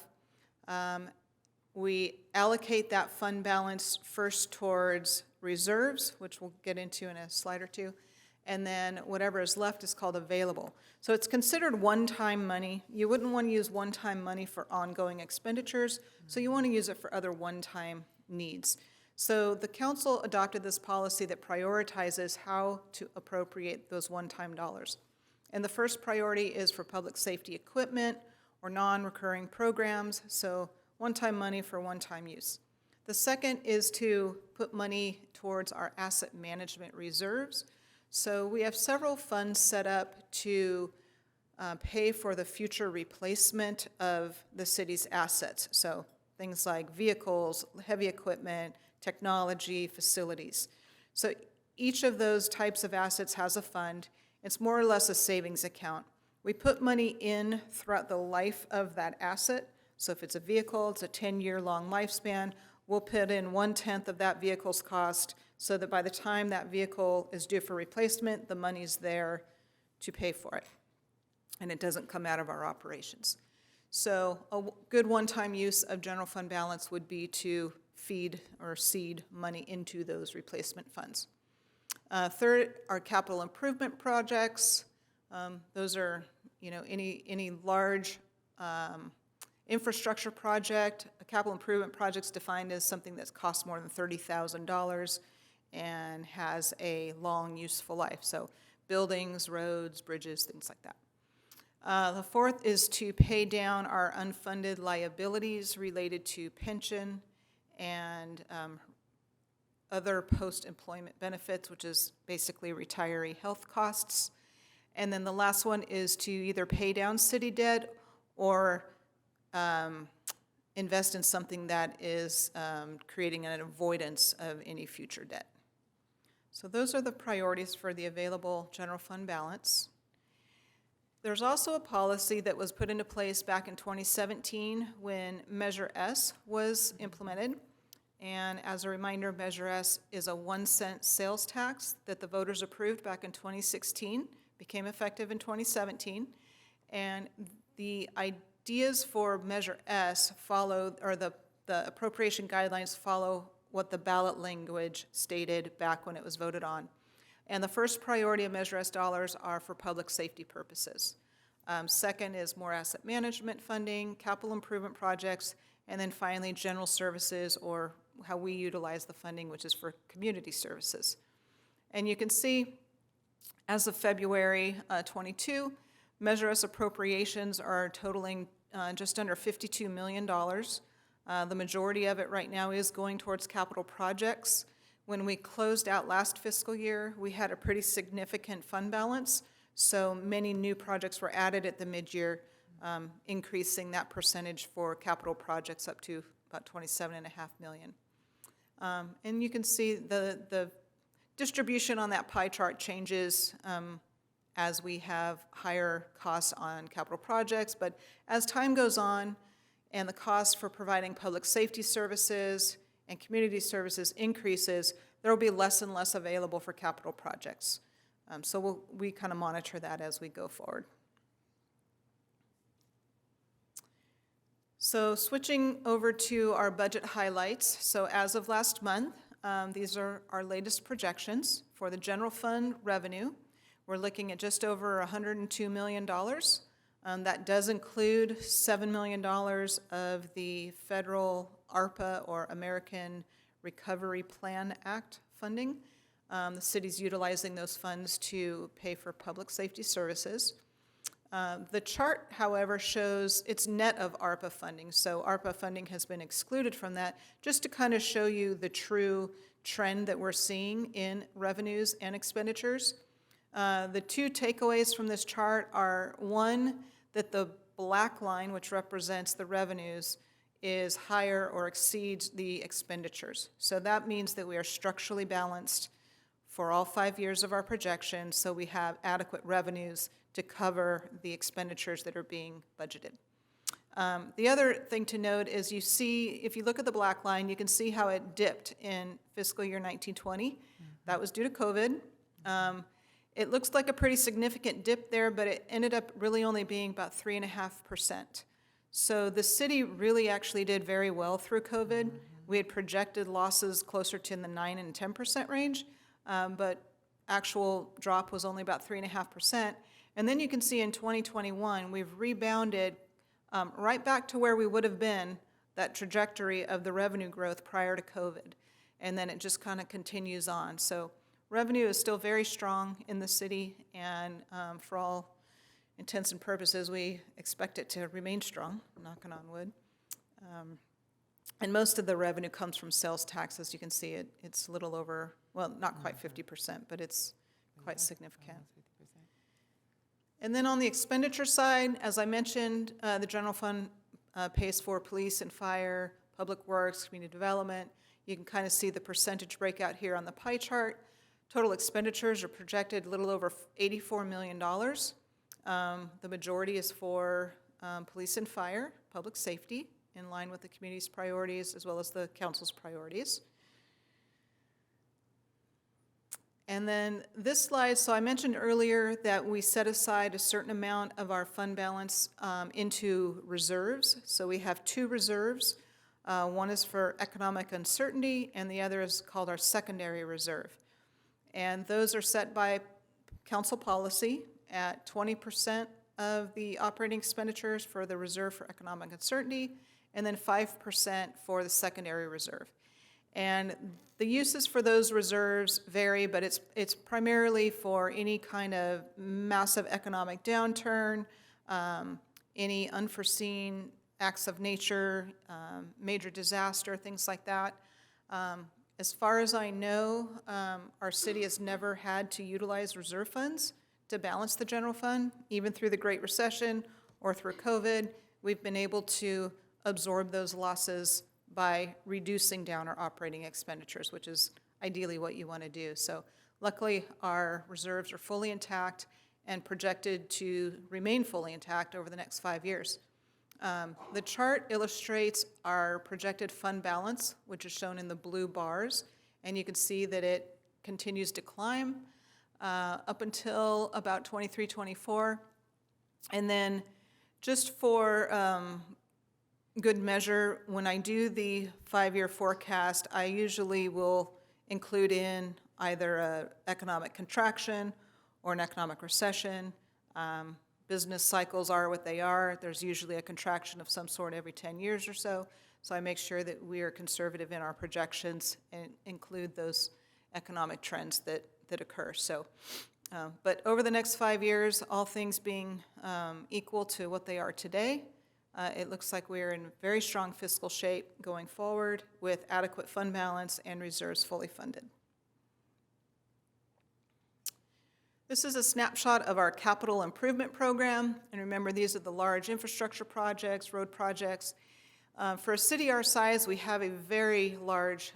We allocate that fund balance first towards reserves, which we'll get into in a slide or two, and then whatever is left is called available. So it's considered one-time money. You wouldn't want to use one-time money for ongoing expenditures, so you want to use it for other one-time needs. So the council adopted this policy that prioritizes how to appropriate those one-time dollars. And the first priority is for public safety equipment or non-recurring programs, so one-time money for one-time use. The second is to put money towards our asset management reserves. So we have several funds set up to pay for the future replacement of the city's assets. So things like vehicles, heavy equipment, technology, facilities. So each of those types of assets has a fund. It's more or less a savings account. We put money in throughout the life of that asset. So if it's a vehicle, it's a 10-year-long lifespan, we'll put in 1/10 of that vehicle's cost so that by the time that vehicle is due for replacement, the money's there to pay for it. And it doesn't come out of our operations. So a good one-time use of general fund balance would be to feed or seed money into those replacement funds. Third are capital improvement projects. Those are, any large infrastructure project. A capital improvement project's defined as something that's cost more than $30,000 and has a long useful life. So buildings, roads, bridges, things like that. The fourth is to pay down our unfunded liabilities related to pension and other post-employment benefits, which is basically retiree health costs. And then the last one is to either pay down city debt or invest in something that is creating an avoidance of any future debt. So those are the priorities for the available general fund balance. There's also a policy that was put into place back in 2017 when Measure S was implemented. And as a reminder, Measure S is a 1-cent sales tax that the voters approved back in 2016, became effective in 2017. And the ideas for Measure S follow, or the appropriation guidelines follow what the ballot language stated back when it was voted on. And the first priority of Measure S dollars are for public safety purposes. Second is more asset management funding, capital improvement projects, and then finally general services, or how we utilize the funding, which is for community services. And you can see, as of February 22, Measure S appropriations are totaling just under $52 million. The majority of it right now is going towards capital projects. When we closed out last fiscal year, we had a pretty significant fund balance, so many new projects were added at the mid-year, increasing that percentage for capital projects up to about $27.5 million. And you can see the distribution on that pie chart changes as we have higher costs on capital projects, but as time goes on and the cost for providing public safety services and community services increases, there will be less and less available for capital projects. So we kind of monitor that as we go forward. So switching over to our budget highlights. So as of last month, these are our latest projections for the general fund revenue. We're looking at just over $102 million. That does include $7 million of the federal ARPA, or American Recovery Plan Act funding. The city's utilizing those funds to pay for public safety services. The chart, however, shows it's net of ARPA funding. So ARPA funding has been excluded from that, just to kind of show you the true trend that we're seeing in revenues and expenditures. The two takeaways from this chart are, one, that the black line, which represents the revenues, is higher or exceeds the expenditures. So that means that we are structurally balanced for all 5 years of our projection, so we have adequate revenues to cover the expenditures that are being budgeted. The other thing to note is you see, if you look at the black line, you can see how it dipped in fiscal year 1920. That was due to COVID. It looks like a pretty significant dip there, but it ended up really only being about 3.5%. So the city really actually did very well through COVID. We had projected losses closer to in the 9 and 10% range, but actual drop was only about 3.5%. And then you can see in 2021, we've rebounded right back to where we would have been, that trajectory of the revenue growth prior to COVID. And then it just kind of continues on. So revenue is still very strong in the city, and for all intents and purposes, we expect it to remain strong, knocking on wood. And most of the revenue comes from sales tax. As you can see, it's a little over, well, not quite 50%, but it's quite significant. And then on the expenditure side, as I mentioned, the general fund pays for police and fire, public works, community development. You can kind of see the percentage breakout here on the pie chart. Total expenditures are projected a little over $84 million. The majority is for police and fire, public safety, in line with the community's priorities as well as the council's priorities. And then this slide, so I mentioned earlier that we set aside a certain amount of our fund balance into reserves. So we have two reserves. One is for economic uncertainty, and the other is called our secondary reserve. And those are set by council policy at 20% of the operating expenditures for the reserve for economic uncertainty, and then 5% for the secondary reserve. And the uses for those reserves vary, but it's primarily for any kind of massive economic downturn, any unforeseen acts of nature, major disaster, things like that. As far as I know, our city has never had to utilize reserve funds to balance the general fund. Even through the Great Recession or through COVID, we've been able to absorb those losses by reducing down our operating expenditures, which is ideally what you want to do. So luckily, our reserves are fully intact and projected to remain fully intact over the next 5 years. The chart illustrates our projected fund balance, which is shown in the blue bars, and you can see that it continues to climb up until about 23, 24. And then just for good measure, when I do the 5-year forecast, I usually will include in either an economic contraction or an economic recession. Business cycles are what they are. There's usually a contraction of some sort every 10 years or so. So I make sure that we are conservative in our projections and include those economic trends that occur. So, but over the next 5 years, all things being equal to what they are today, it looks like we are in very strong fiscal shape going forward with adequate fund balance and reserves fully funded. This is a snapshot of our capital improvement program. And remember, these are the large infrastructure projects, road projects. For a city our size, we have a very large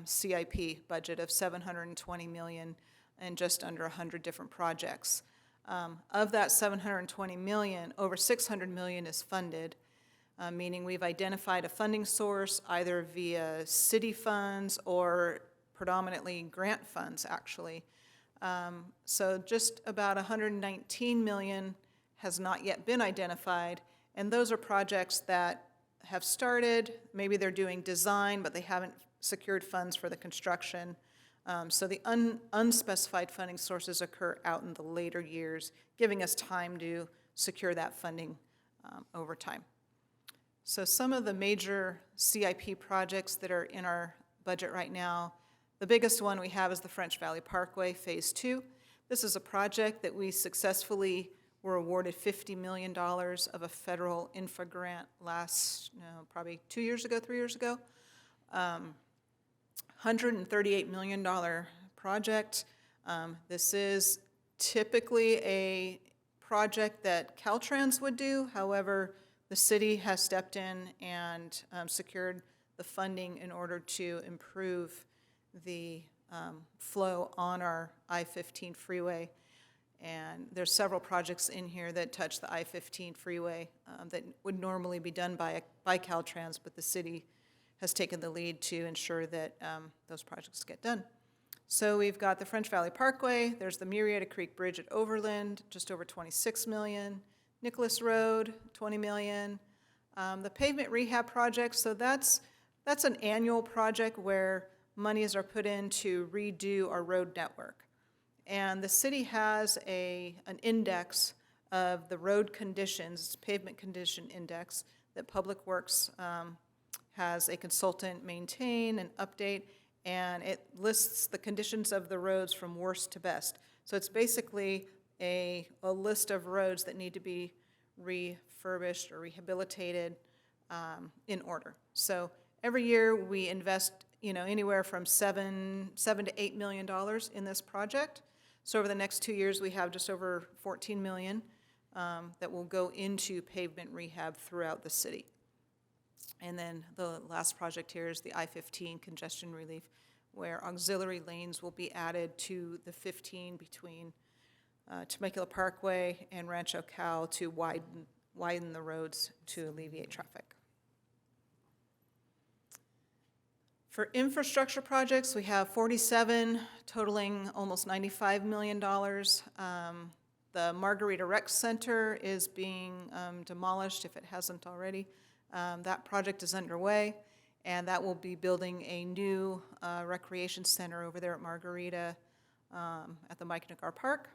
CIP budget of $720 million and just under 100 different projects. Of that $720 million, over $600 million is funded, meaning we've identified a funding source either via city funds or predominantly grant funds, actually. So just about $119 million has not yet been identified, and those are projects that have started. Maybe they're doing design, but they haven't secured funds for the construction. So the unspecified funding sources occur out in the later years, giving us time to secure that funding over time. So some of the major CIP projects that are in our budget right now, The biggest one we have is the French Valley Parkway Phase 2. This is a project that we successfully were awarded $50 million of a federal infra grant probably 2 years ago, 3 years ago. $138 million project. This is typically a project that Caltrans would do. However, the city has stepped in and secured the funding in order to improve the flow on our I-15 freeway. And there's several projects in here that touch the I-15 freeway that would normally be done by Caltrans, but the city has taken the lead to ensure that those projects get done. So we've got the French Valley Parkway, there's the Murrieta Creek Bridge at Overland, just over 26 million. Nicholas Road, 20 million. The pavement rehab project, so that's an annual project where monies are put in to redo our road network. And the city has an index of the road conditions, pavement condition index, that Public Works has a consultant maintain and update, and it lists the conditions of the roads from worst to best. So it's basically a list of roads that need to be refurbished or rehabilitated in order. So every year we invest, anywhere from $7 to $8 million in this project. So over the next 2 years, we have just over 14 million that will go into pavement rehab throughout the city. And then the last project here is the I-15 congestion relief, where auxiliary lanes will be added to the 15 between Temecula Parkway and Rancho Cal to widen the roads to alleviate traffic. For infrastructure projects, we have 47 totaling almost $95 million. The Margarita Rec Center is being demolished if it hasn't already. That project is underway, and that will be building a new recreation center over there at Margarita at the Mike Nagar Park.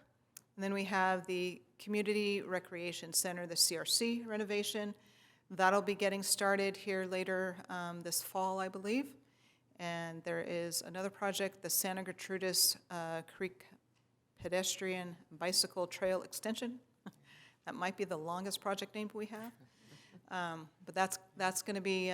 And then we have the Community Recreation Center, the CRC renovation. That'll be getting started here later this fall, I believe. And there is another project, the Santa Gertrudis Creek Pedestrian Bicycle Trail Extension. That might be the longest project name we have. But that's going to be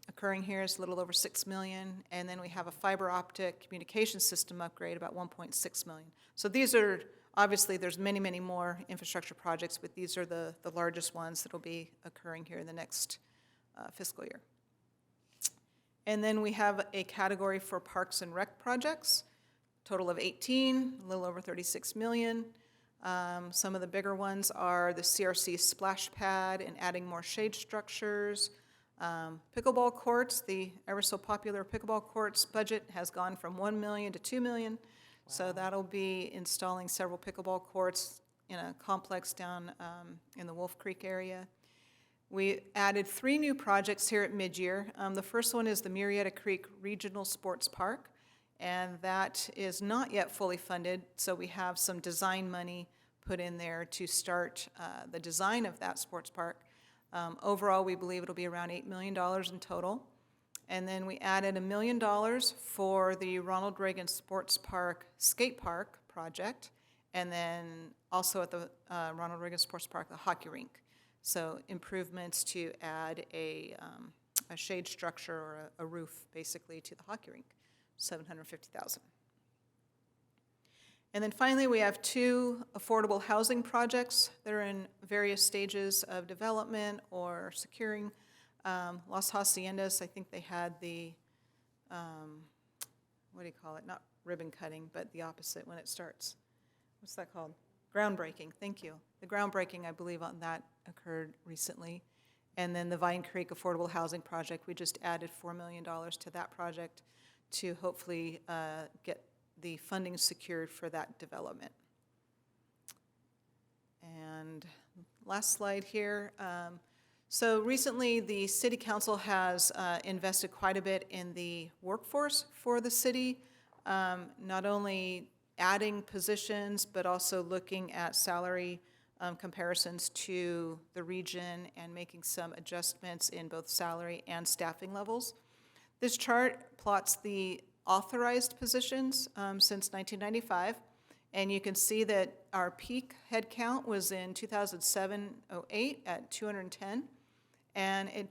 occurring here. It's a little over $6 million. And then we have a fiber optic communication system upgrade, about $1.6 million. So these are, obviously, there's many, many more infrastructure projects, but these are the largest ones that will be occurring here in the next fiscal year. And then we have a category for parks and rec projects, total of 18, a little over 36 million. Some of the bigger ones are the CRC splash pad and adding more shade structures. Pickleball courts, the ever so popular pickleball courts budget has gone from 1 million to 2 million. Wow. So that'll be installing several pickleball courts in a complex down in the Wolf Creek area. We added 3 new projects here at mid-year. The first one is the Murrieta Creek Regional Sports Park, and that is not yet fully funded, so we have some design money put in there to start the design of that sports park. Overall, we believe it'll be around $8 million in total. And then we added $1 million for the Ronald Reagan Sports Park Skate Park project, and then also at the Ronald Reagan Sports Park, the hockey rink. So improvements to add a shade structure or a roof, basically, to the hockey rink, $750,000. And then finally, we have 2 affordable housing projects that are in various stages of development or securing. Las Haciendas, I think they had the, what do you call it? Not ribbon cutting, but the opposite when it starts. What's that called? Groundbreaking, thank you. The groundbreaking, I believe, on that occurred recently. And then the Vine Creek Affordable Housing Project, we just added $4 million to that project to hopefully get the funding secured for that development. And last slide here. So recently, the City Council has invested quite a bit in the workforce for the city, not only adding positions, but also looking at salary comparisons to the region and making some adjustments in both salary and staffing levels. This chart plots the authorized positions since 1995. And you can see that our peak headcount was in 2007-08 at 210. And we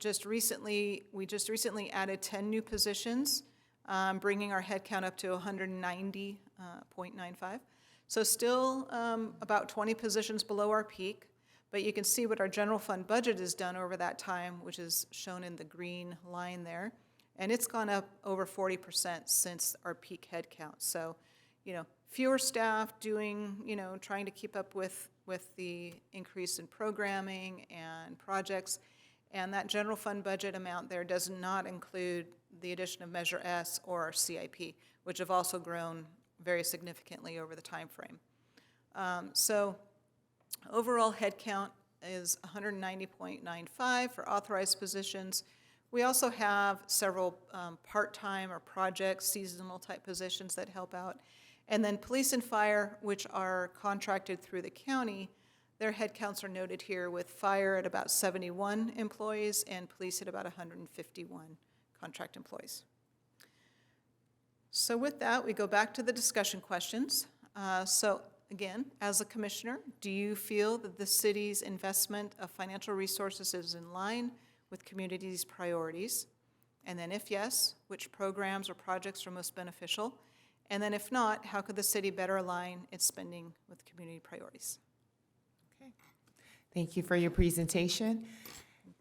just recently added 10 new positions, bringing our headcount up to 190.95. So still about 20 positions below our peak, but you can see what our general fund budget has done over that time, which is shown in the green line there. And it's gone up over 40% since our peak headcount. So, fewer staff doing, trying to keep up with the increase in programming and projects. And that general fund budget amount there does not include the addition of Measure S or our CIP, which have also grown very significantly over the time frame. So overall headcount is 190.95 for authorized positions. We also have several part-time or project, seasonal type positions that help out. And then police and fire, which are contracted through the county, their headcounts are noted here, with fire at about 71 employees and police at about 151 contract employees. So with that, we go back to the discussion questions. So again, as a commissioner, do you feel that the city's investment of financial resources is in line with community's priorities? And then if yes, which programs or projects are most beneficial? And then if not, how could the city better align its spending with community priorities? Okay. Thank you for your presentation.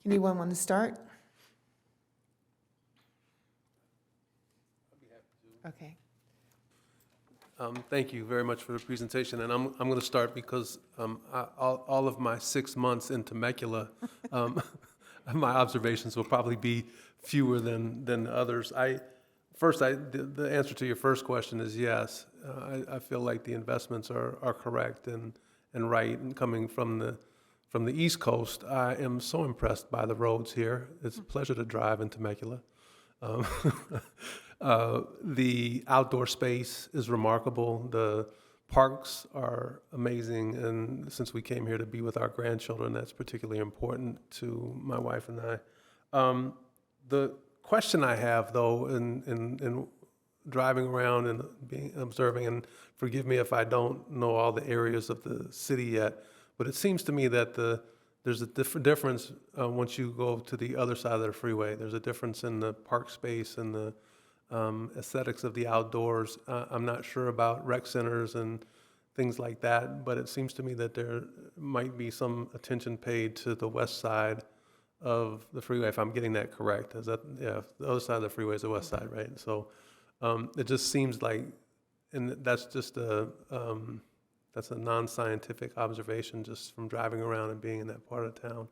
Anyone want to start? Okay. Thank you very much for the presentation, and I'm going to start because all of my 6 months in Temecula, my observations will probably be fewer than others. The answer to your first question is yes. I feel like the investments are correct and right, and coming from the East Coast, I am so impressed by the roads here. It's a pleasure to drive in Temecula. The outdoor space is remarkable. The parks are amazing, and since we came here to be with our grandchildren, that's particularly important to my wife and I. The question I have, though, in driving around and observing, and forgive me if I don't know all the areas of the city yet, but it seems to me that there's a difference once you go to the other side of the freeway. There's a difference in the park space and the aesthetics of the outdoors. I'm not sure about rec centers and things like that, but it seems to me that there might be some attention paid to the west side of the freeway, if I'm getting that correct. Is that, yeah, the other side of the freeway is the west side, right? So it just seems like, and that's just that's a non-scientific observation just from driving around and being in that part of town.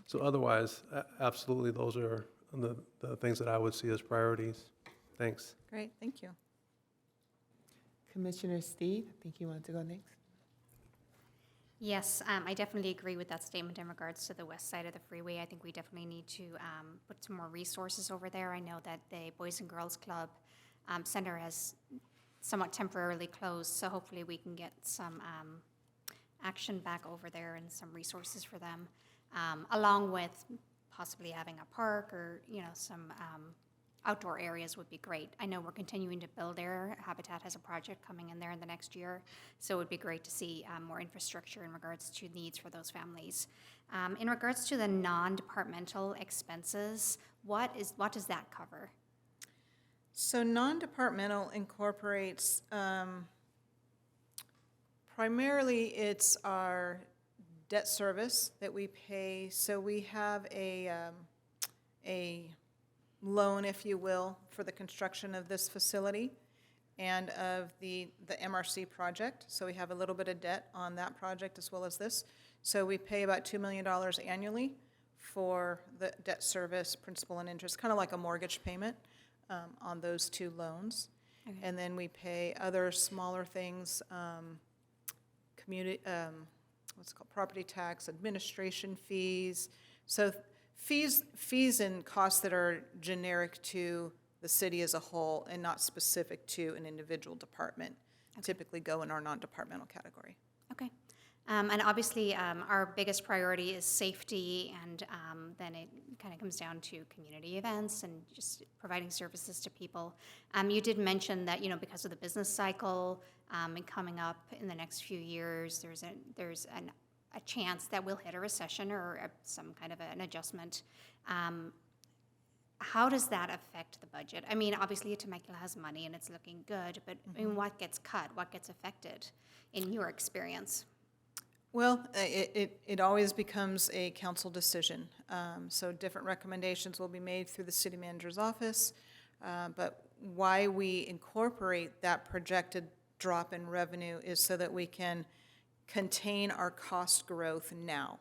So otherwise, absolutely, those are the things that I would see as priorities. Thanks. Great, thank you. Commissioner Steve, I think you wanted to go next. Yes, I definitely agree with that statement in regards to the west side of the freeway. I think we definitely need to put some more resources over there. I know that the Boys and Girls Club Center has somewhat temporarily closed, so hopefully we can get some action back over there and some resources for them, along with possibly having a park or, some outdoor areas would be great. I know we're continuing to build there. Habitat has a project coming in there in the next year, so it would be great to see more infrastructure in regards to needs for those families. In regards to the non-departmental expenses, what does that cover? So non-departmental incorporates, primarily it's our debt service that we pay. So we have a loan, if you will, for the construction of this facility and of the MRC project. So we have a little bit of debt on that project as well as this. So we pay about $2 million annually for the debt service, principal and interest, kind of like a mortgage payment on those two loans. Okay. And then we pay other smaller things, what's it called, property tax, administration fees. So fees and costs that are generic to the city as a whole and not specific to an individual department typically go in our non-departmental category. Okay. And obviously, our biggest priority is safety, and then it kind of comes down to community events and just providing services to people. You did mention that, you know, because of the business cycle and coming up in the next few years, there's a chance that we'll hit a recession or some kind of an adjustment. How does that affect the budget? I mean, obviously, Temecula has money and it's looking good, but I mean, what gets cut? What gets affected in your experience? Well, it always becomes a council decision. So different recommendations will be made through the city manager's office. But why we incorporate that projected drop in revenue is so that we can contain our cost growth now.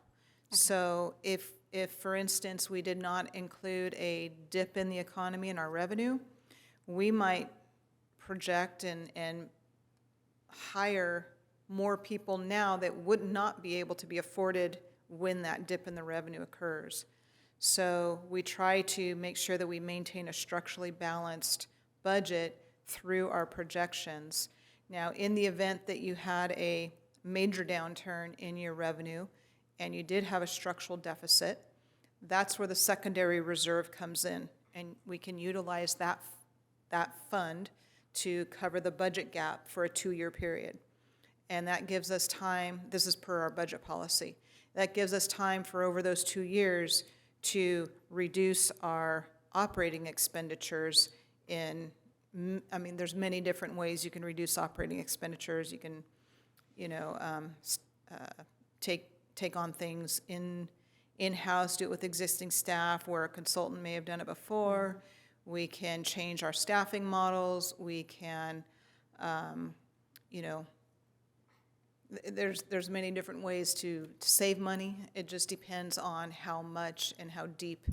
So if, for instance, we did not include a dip in the economy in our revenue, we might project and hire more people now that would not be able to be afforded when that dip in the revenue occurs. So we try to make sure that we maintain a structurally balanced budget through our projections. Now, in the event that you had a major downturn in your revenue and you did have a structural deficit, that's where the secondary reserve comes in, and we can utilize that fund to cover the budget gap for a 2-year period. And that gives us time, this is per our budget policy, that gives us time for over those 2 years to reduce our operating expenditures in, I mean, there's many different ways you can reduce operating expenditures. You can, you know, take on things in-house, do it with existing staff where a consultant may have done it before. We can change our staffing models. We can, you know, there's many different ways to save money. It just depends on how much and how deep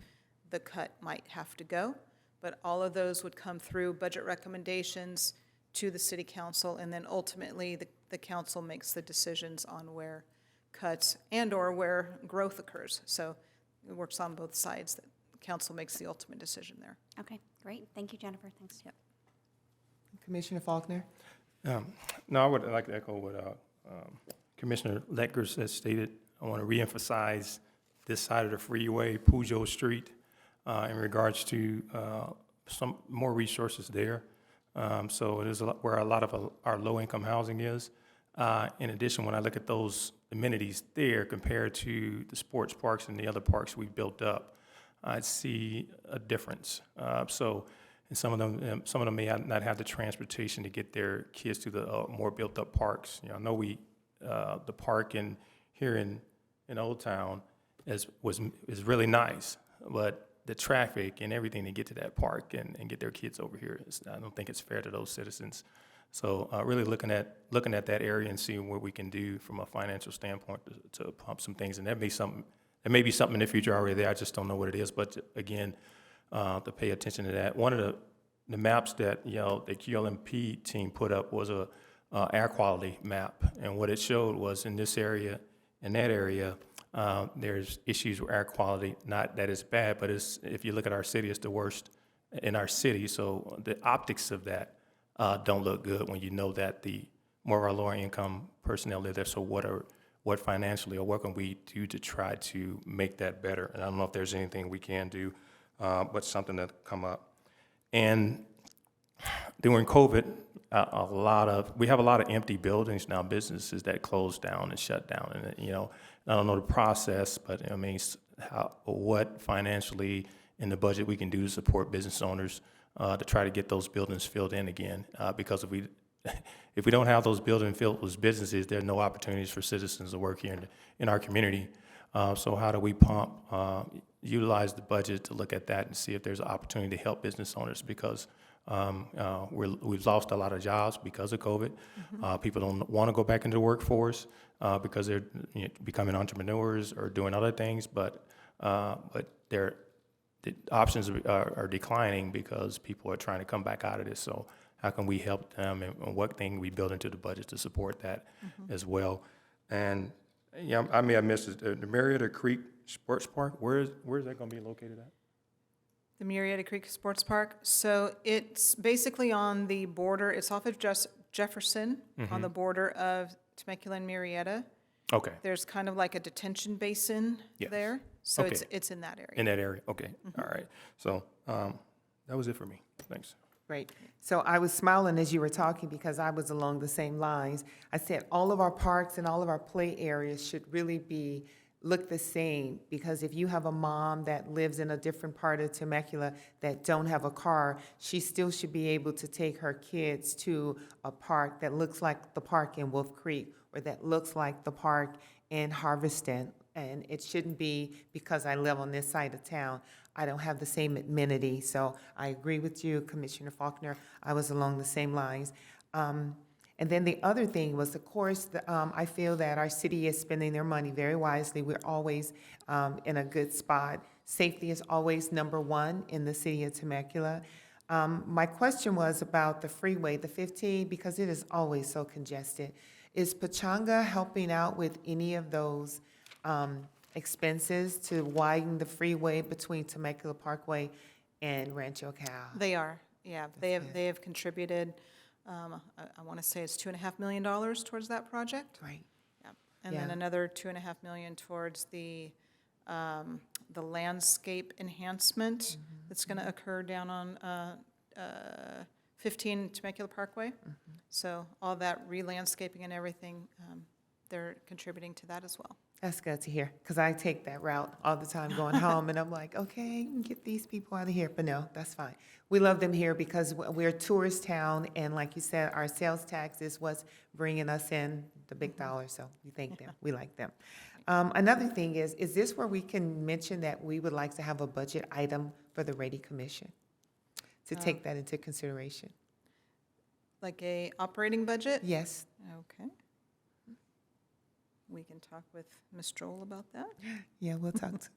the cut might have to go. But all of those would come through budget recommendations to the city council, and then ultimately the council makes the decisions on where cuts and/or where growth occurs. So it works on both sides. The council makes the ultimate decision there. Okay, great. Thank you, Jennifer. Thanks. Yep. Commissioner Faulkner? No, I would like to echo what Commissioner Letkers has stated. I want to reemphasize this side of the freeway, Pujo Street, in regards to some more resources there. So it is where a lot of our low-income housing is. In addition, when I look at those amenities there compared to the sports parks and the other parks we built up, I see a difference. And some of them may not have the transportation to get their kids to the more built-up parks. You know, I know the park here in Old Town is really nice, but the traffic and everything to get to that park and get their kids over here, I don't think it's fair to those citizens. So really looking at that area and seeing what we can do from a financial standpoint to pump some things, and that may be something in the future already there. I just don't know what it is. But again, to pay attention to that. One of the maps that the Qlmp team put up was a air quality map, and what it showed was in this area, in that area, there's issues with air quality. Not that it's bad, but if you look at our city, it's the worst in our city. So the optics of that don't look good when you know that the more of our lower income personnel live there. So what financially or what can we do to try to make that better? And I don't know if there's anything we can do, but something that come up. And during COVID, we have a lot of empty buildings now, businesses that closed down and shut down. And I don't know the process, but I mean, what financially in the budget we can do to support business owners to try to get those buildings filled in again. Because if we don't have those buildings filled with businesses, there are no opportunities for citizens to work here in our community. So how do we utilize the budget to look at that and see if there's an opportunity to help business owners? Because we've lost a lot of jobs because of COVID. People don't want to go back into the workforce because they're becoming entrepreneurs or doing other things, but the options are declining because people are trying to come back out of this. So how can we help them, and what thing we build into the budget to support that as well? And I may have missed it. The Murrieta Creek Sports Park, where is that going to be located at? The Murrieta Creek Sports Park. So it's basically on the border. It's off of Jefferson, on the border of Temecula and Murrieta. Okay, There's kind of like a detention basin Yes. there, so Okay. it's in that area. in that area, okay, all right. So, that was it for me, thanks. Great. So I was smiling as you were talking because I was along the same lines. I said all of our parks and all of our play areas should really look the same, because if you have a mom that lives in a different part of Temecula that don't have a car, she still should be able to take her kids to a park that looks like the park in Wolf Creek or that looks like the park in Harveston. And it shouldn't be because I live on this side of town, I don't have the same amenity. So I agree with you, Commissioner Faulkner. I was along the same lines. And then the other thing was, of course, I feel that our city is spending their money very wisely. We're always in a good spot. Safety is always number one in the city of Temecula. My question was about the freeway, the 15, because it is always so congested. Is Pachanga helping out with any of those expenses to widen the freeway between Temecula Parkway and Rancho Cal? They are, yeah. good. They have contributed, I want to say it's $2.5 million towards that project. Right. Yeah. And then Yeah. another $2.5 million towards the landscape enhancement that's going to occur down on 15 Temecula Parkway. So all that re-landscaping and everything, they're contributing to that as well. That's good to hear, because I take that route all the time going home, and I'm like, okay, get these people out of here. But no, that's fine. We love them here because we're a tourist town, and like you said, our sales tax is what's bringing us in the big dollar, so we thank them. We like them. Another thing is this where we can mention that we would like to have a budget item for the REDI Commission? To take that into consideration? Like a operating budget? Yes. Okay. We can talk with Ms. Joel about that. Yeah, we'll talk to.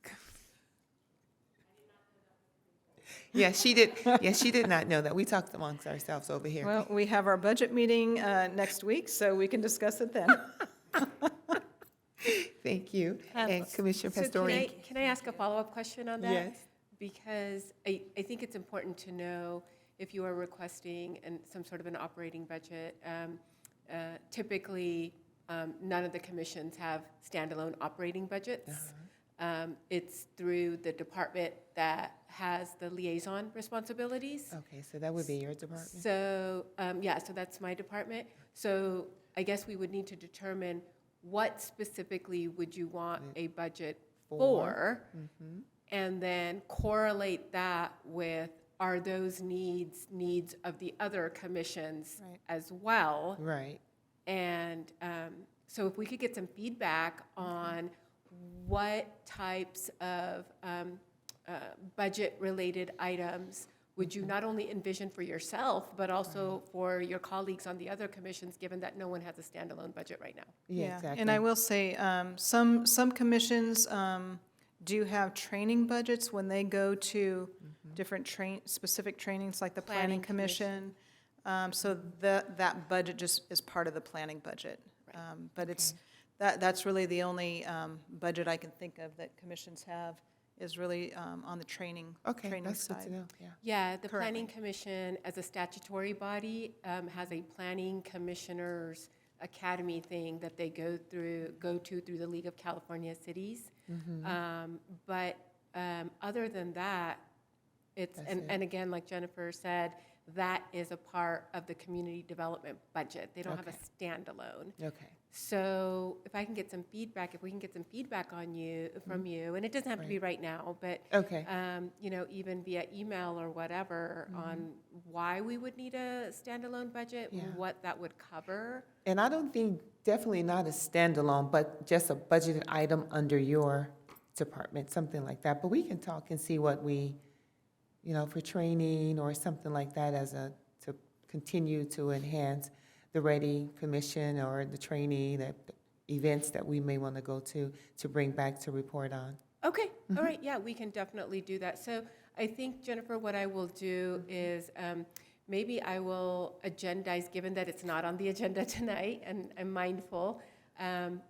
Yeah, she did. Yeah, she did not know that. We talked amongst ourselves over here. Well, we have our budget meeting next week, so we can discuss it then. Thank you. And Commissioner So Pastorian. can I ask a follow-up question on that? Yes. Because I think it's important to know if you are requesting some sort of an operating budget. Typically, none of the commissions have standalone operating budgets. It's through the department that has the liaison responsibilities. Okay, so that would be your department? So, so that's my department. So I guess we would need to determine what specifically would you want a budget for? And then correlate that with, are those needs of the other commissions Right. as well? Right. And so if we could get some feedback on what types of budget-related items would you not only envision for yourself, but also for your colleagues on the other commissions, given that no one has a standalone budget right now? Yeah, exactly. And I will say, some commissions do have training budgets when they go to different specific trainings, like the Planning Planning Commission. Commission. So that budget just is part of the planning budget. But that's really the only budget I can think of that commissions have, is really on the training Okay, that's good side. to know, yeah. Yeah, the Currently. Planning Commission, as a statutory body, has a Planning Commissioners Academy thing that they go to through the League of California Cities. But other than that, it's, That's and again, like Jennifer said, that is a part of the community development budget. They don't have a standalone. Okay. So if we can get some feedback on you, from you, and it doesn't have to be right now, but Okay. even via email or whatever, on why we would need a standalone budget, Yeah. what that would cover. And I don't think, definitely not a standalone, but just a budgeted item under your department, something like that. But we can talk and see what we, for training or something like that to continue to enhance the REDI Commission or the training, the events that we may want to go to bring back to report on. Okay, all right, yeah, we can definitely do that. So I think, Jennifer, what I will do is maybe I will agendize, given that it's not on the agenda tonight, and I'm mindful,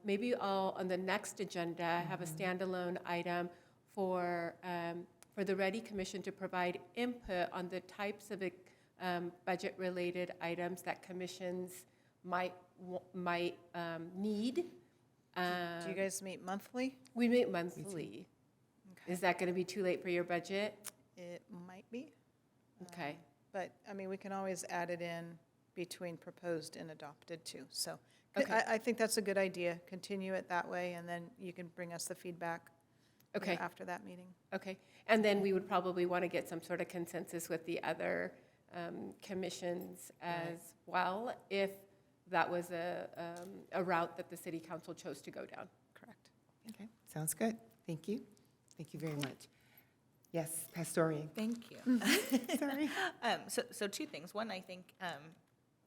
maybe I'll, on the next agenda, have a standalone item for the REDI Commission to provide input on the types of budget-related items that commissions might need Do you guys meet monthly? We meet monthly. Is that going to be too late for your budget? It might be, Okay. but, I mean, we can always add it in between proposed and adopted too. So Okay. I think that's a good idea. Continue it that way, and then you can bring us the feedback Okay. after that meeting. Okay, and then we would probably want to get some sort of consensus with the other commissions as well, if that was a route that the city council chose to go down. Correct. Okay, sounds good. Thank you. Thank you very much. Yes, Pastorian. Thank you. Sorry. So two things. One, I think,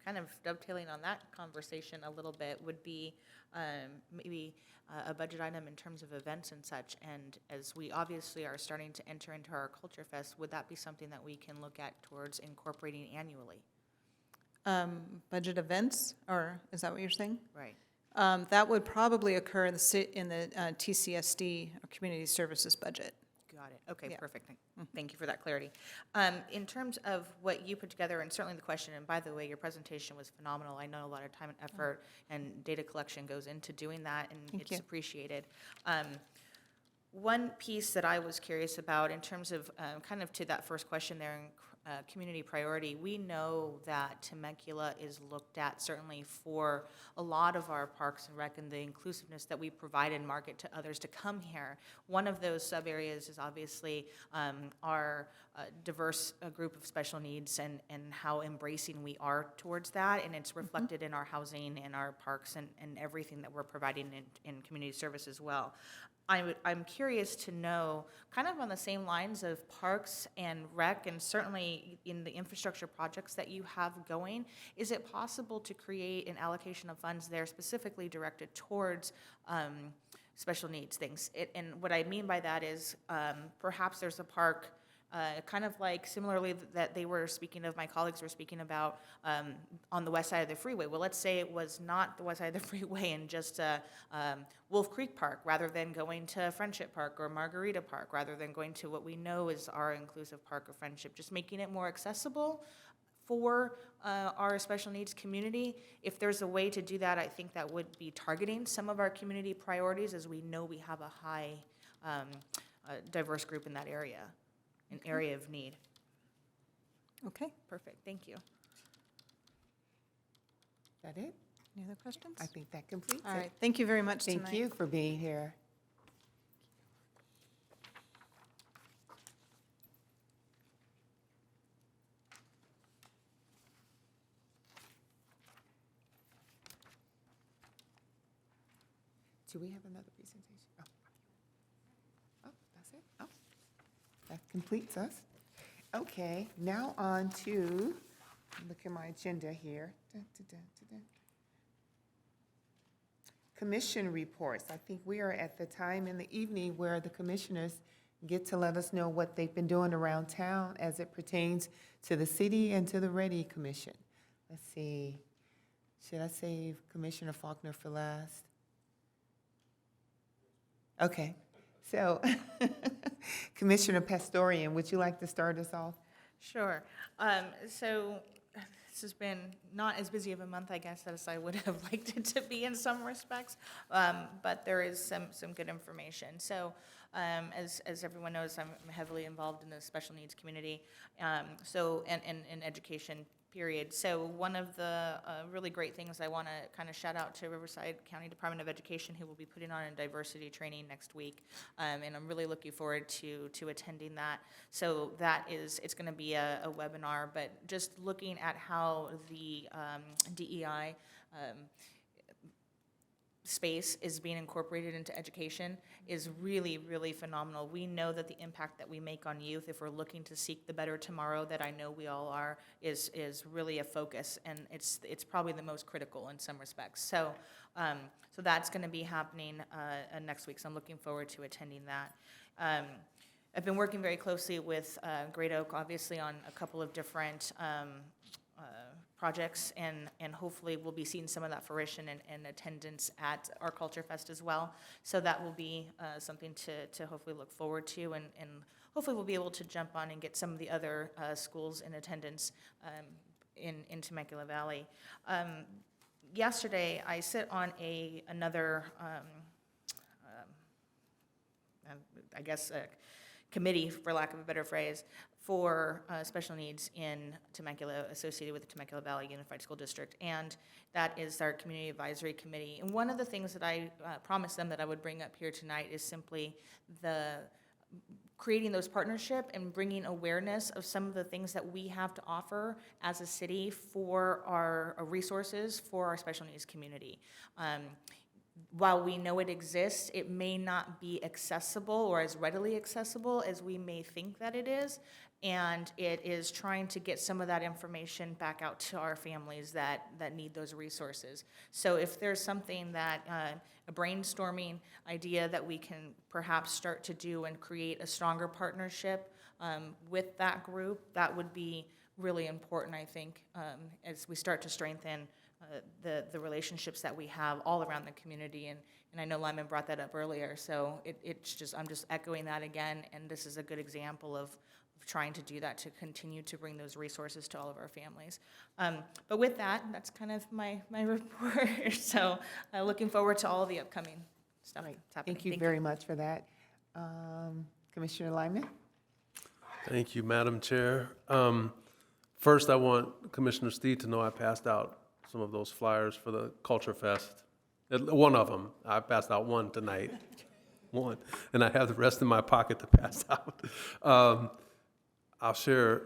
kind of dovetailing on that conversation a little bit would be maybe a budget item in terms of events and such. And as we obviously are starting to enter into our Culture Fest, would that be something that we can look at towards incorporating annually? Budget events, or is that what you're saying? Right. That would probably occur in the TCSD, or Community Services budget. Got it. Okay, Yeah. perfect. Thank you for that clarity. In terms of what you put together, and certainly the question, and by the way, your presentation was phenomenal. I know a lot of time and effort and data collection goes into doing that, and Thank it's you. appreciated. One piece that I was curious about in terms of, kind of to that first question there, in community priority, we know that Temecula is looked at certainly for a lot of our parks and rec and the inclusiveness that we provide and market to others to come here. One of those sub-areas is obviously our diverse group of special needs and how embracing we are towards that, and it's reflected in our housing and our parks and everything that we're providing in community service as well. I'm curious to know, kind of on the same lines of parks and rec, and certainly in the infrastructure projects that you have going, is it possible to create an allocation of funds there specifically directed towards special needs things? And what I mean by that is perhaps there's a park, kind of like similarly that they were speaking of, my colleagues were speaking about on the west side of the freeway. Well, let's say it was not the west side of the freeway and just Wolf Creek Park, rather than going to Friendship Park or Margarita Park, rather than going to what we know is our inclusive park of friendship, just making it more accessible for our special needs community. If there's a way to do that, I think that would be targeting some of our community priorities, as we know we have a high diverse group in that area. An area of need. Okay, Perfect, thank you. Is that it? any other questions? I think that completes All it. right, thank you very much tonight. Thank you for being here. Do we have another presentation? Oh, that's it? Oh, that completes us. Okay, now on to, look at my agenda here. Dun, dun, dun, dun, dun. Commission reports. I think we are at the time in the evening where the commissioners get to let us know what they've been doing around town as it pertains to the city and to the REDI Commission. Let's see, should I save Commissioner Faulkner for last? Okay, so Commissioner Pastorian, would you like to start us off? Sure. So this has been not as busy of a month, I guess, as I would have liked it to be in some respects, but there is some good information. So as everyone knows, I'm heavily involved in the special needs community, and in education, period. So one of the really great things I want to kind of shout out to Riverside County Department of Education, who will be putting on a diversity training next week, and I'm really looking forward to attending that. So it's going to be a webinar, but just looking at how the DEI space is being incorporated into education is really, really phenomenal. We know that the impact that we make on youth, if we're looking to seek the better tomorrow that I know we all are, is really a focus, and it's probably the most critical in some respects. So so that's going to be happening next week, so I'm looking forward to attending that. I've been working very closely with Great Oak, obviously, on a couple of different projects, and hopefully we'll be seeing some of that fruition and attendance at our Culture Fest as well. So that will be something to hopefully look forward to, and hopefully we'll be able to jump on and get some of the other schools in attendance in Temecula Valley. yesterday, I sit on another, I guess, committee, for lack of a better phrase, for special needs in Temecula, associated with the Temecula Valley Unified School District, and that is our Community Advisory Committee. And one of the things that I promised them that I would bring up here tonight is simply creating those partnership and bringing awareness of some of the things that we have to offer as a city for our resources for our special needs community. While we know it exists, it may not be accessible or as readily accessible as we may think that it is. And it is trying to get some of that information back out to our families that need those resources. So if there's something that, a brainstorming idea that we can perhaps start to do and create a stronger partnership with that group, that would be really important, I think, as we start to strengthen the relationships that we have all around the community. And I know Lyman brought that up earlier, so it's just, I'm just echoing that again, and this is a good example of trying to do that to continue to bring those resources to all of our families. But with that, that's kind of my report. So looking forward to all the upcoming stuff Right. that's happening. Thank you very much for that. Commissioner Lyman? Thank you, Madam Chair. First, I want Commissioner Steed to know I passed out some of those flyers for the Culture Fest. One of them. I passed out one tonight. One. And I have the rest in my pocket to pass out. I'll share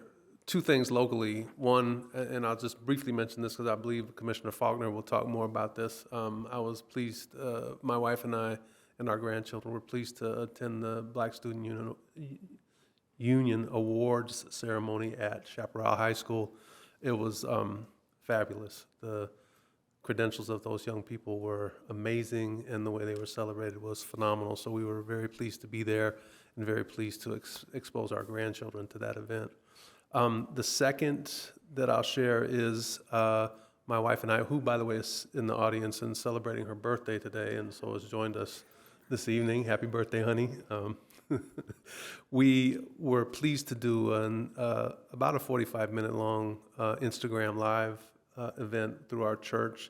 two things locally. One, and I'll just briefly mention this because I believe Commissioner Faulkner will talk more about this. I was pleased, my wife and I and our grandchildren were pleased to attend the Black Student Union Awards ceremony at Chaparral High School. It was fabulous. The credentials of those young people were amazing, and the way they were celebrated was phenomenal. So we were very pleased to be there and very pleased to expose our grandchildren to that event. The second that I'll share is my wife and I, who, by the way, is in the audience and celebrating her birthday today, and so has joined us this evening. Happy birthday, honey. We were pleased to do about a 45-minute long Instagram Live event through our church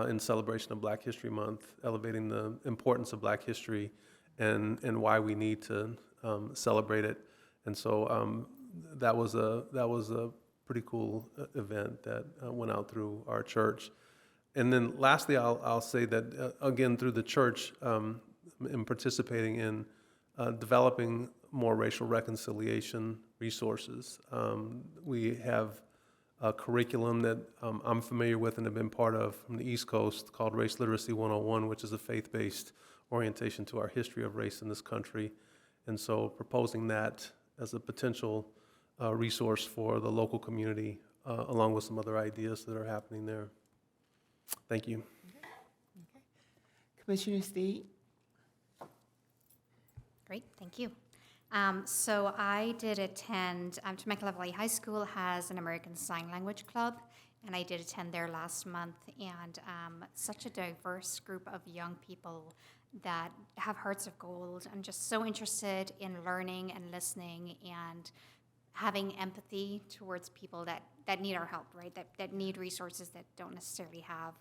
in celebration of Black History Month, elevating the importance of Black history and why we need to celebrate it. And so that was a pretty cool event that went out through our church. And then lastly, I'll say that again through the church, in participating in developing more racial reconciliation resources. We have a curriculum that I'm familiar with and have been part of from the East Coast called Race Literacy 101, which is a faith-based orientation to our history of race in this country. And so proposing that as a potential resource for the local community, along with some other ideas that are happening there. Thank you. Okay. Commissioner Steed? Great, thank you. So I did attend, Temecula Valley High School has an American Sign Language Club, and I did attend there last month, and such a diverse group of young people that have hearts of gold and just so interested in learning and listening and having empathy towards people that need our help, right? That need resources that don't necessarily have.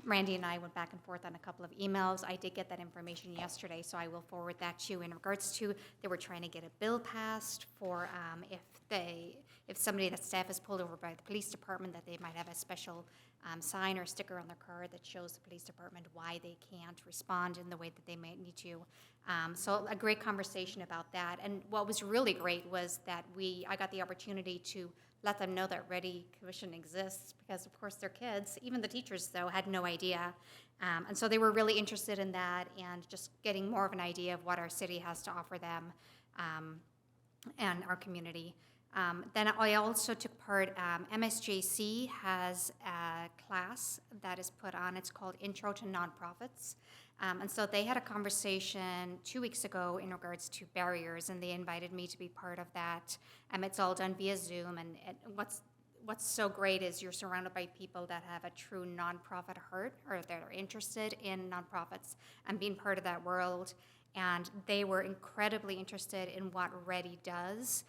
Randy and I went back and forth on a couple of emails. I did get that information yesterday, so I will forward that to you. In regards to, they were trying to get a bill passed for if somebody that staff is pulled over by the police department, that they might have a special sign or sticker on their car that shows the police department why they can't respond in the way that they might need to. So a great conversation about that. And what was really great was that I got the opportunity to let them know that REDI Commission exists, because of course they're kids. Even the teachers, though, had no idea. And so they were really interested in that and just getting more of an idea of what our city has to offer them and our community. Then I also took part, MSJC has a class that is put on, it's called Intro to Nonprofits. And so they had a conversation 2 weeks ago in regards to barriers, and they invited me to be part of that. It's all done via Zoom, and what's so great is you're surrounded by people that have a true nonprofit heart, or that are interested in nonprofits and being part of that world. And they were incredibly interested in what REDI does.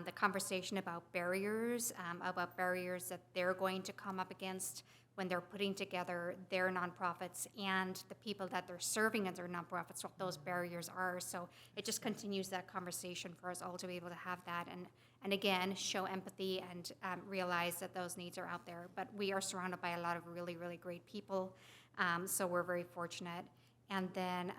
the conversation about barriers that they're going to come up against when they're putting together their nonprofits and the people that they're serving as their nonprofits, what those barriers are. So it just continues that conversation for us all to be able to have that and again, show empathy and realize that those needs are out there. But we are surrounded by a lot of really, really great people, so we're very fortunate. And then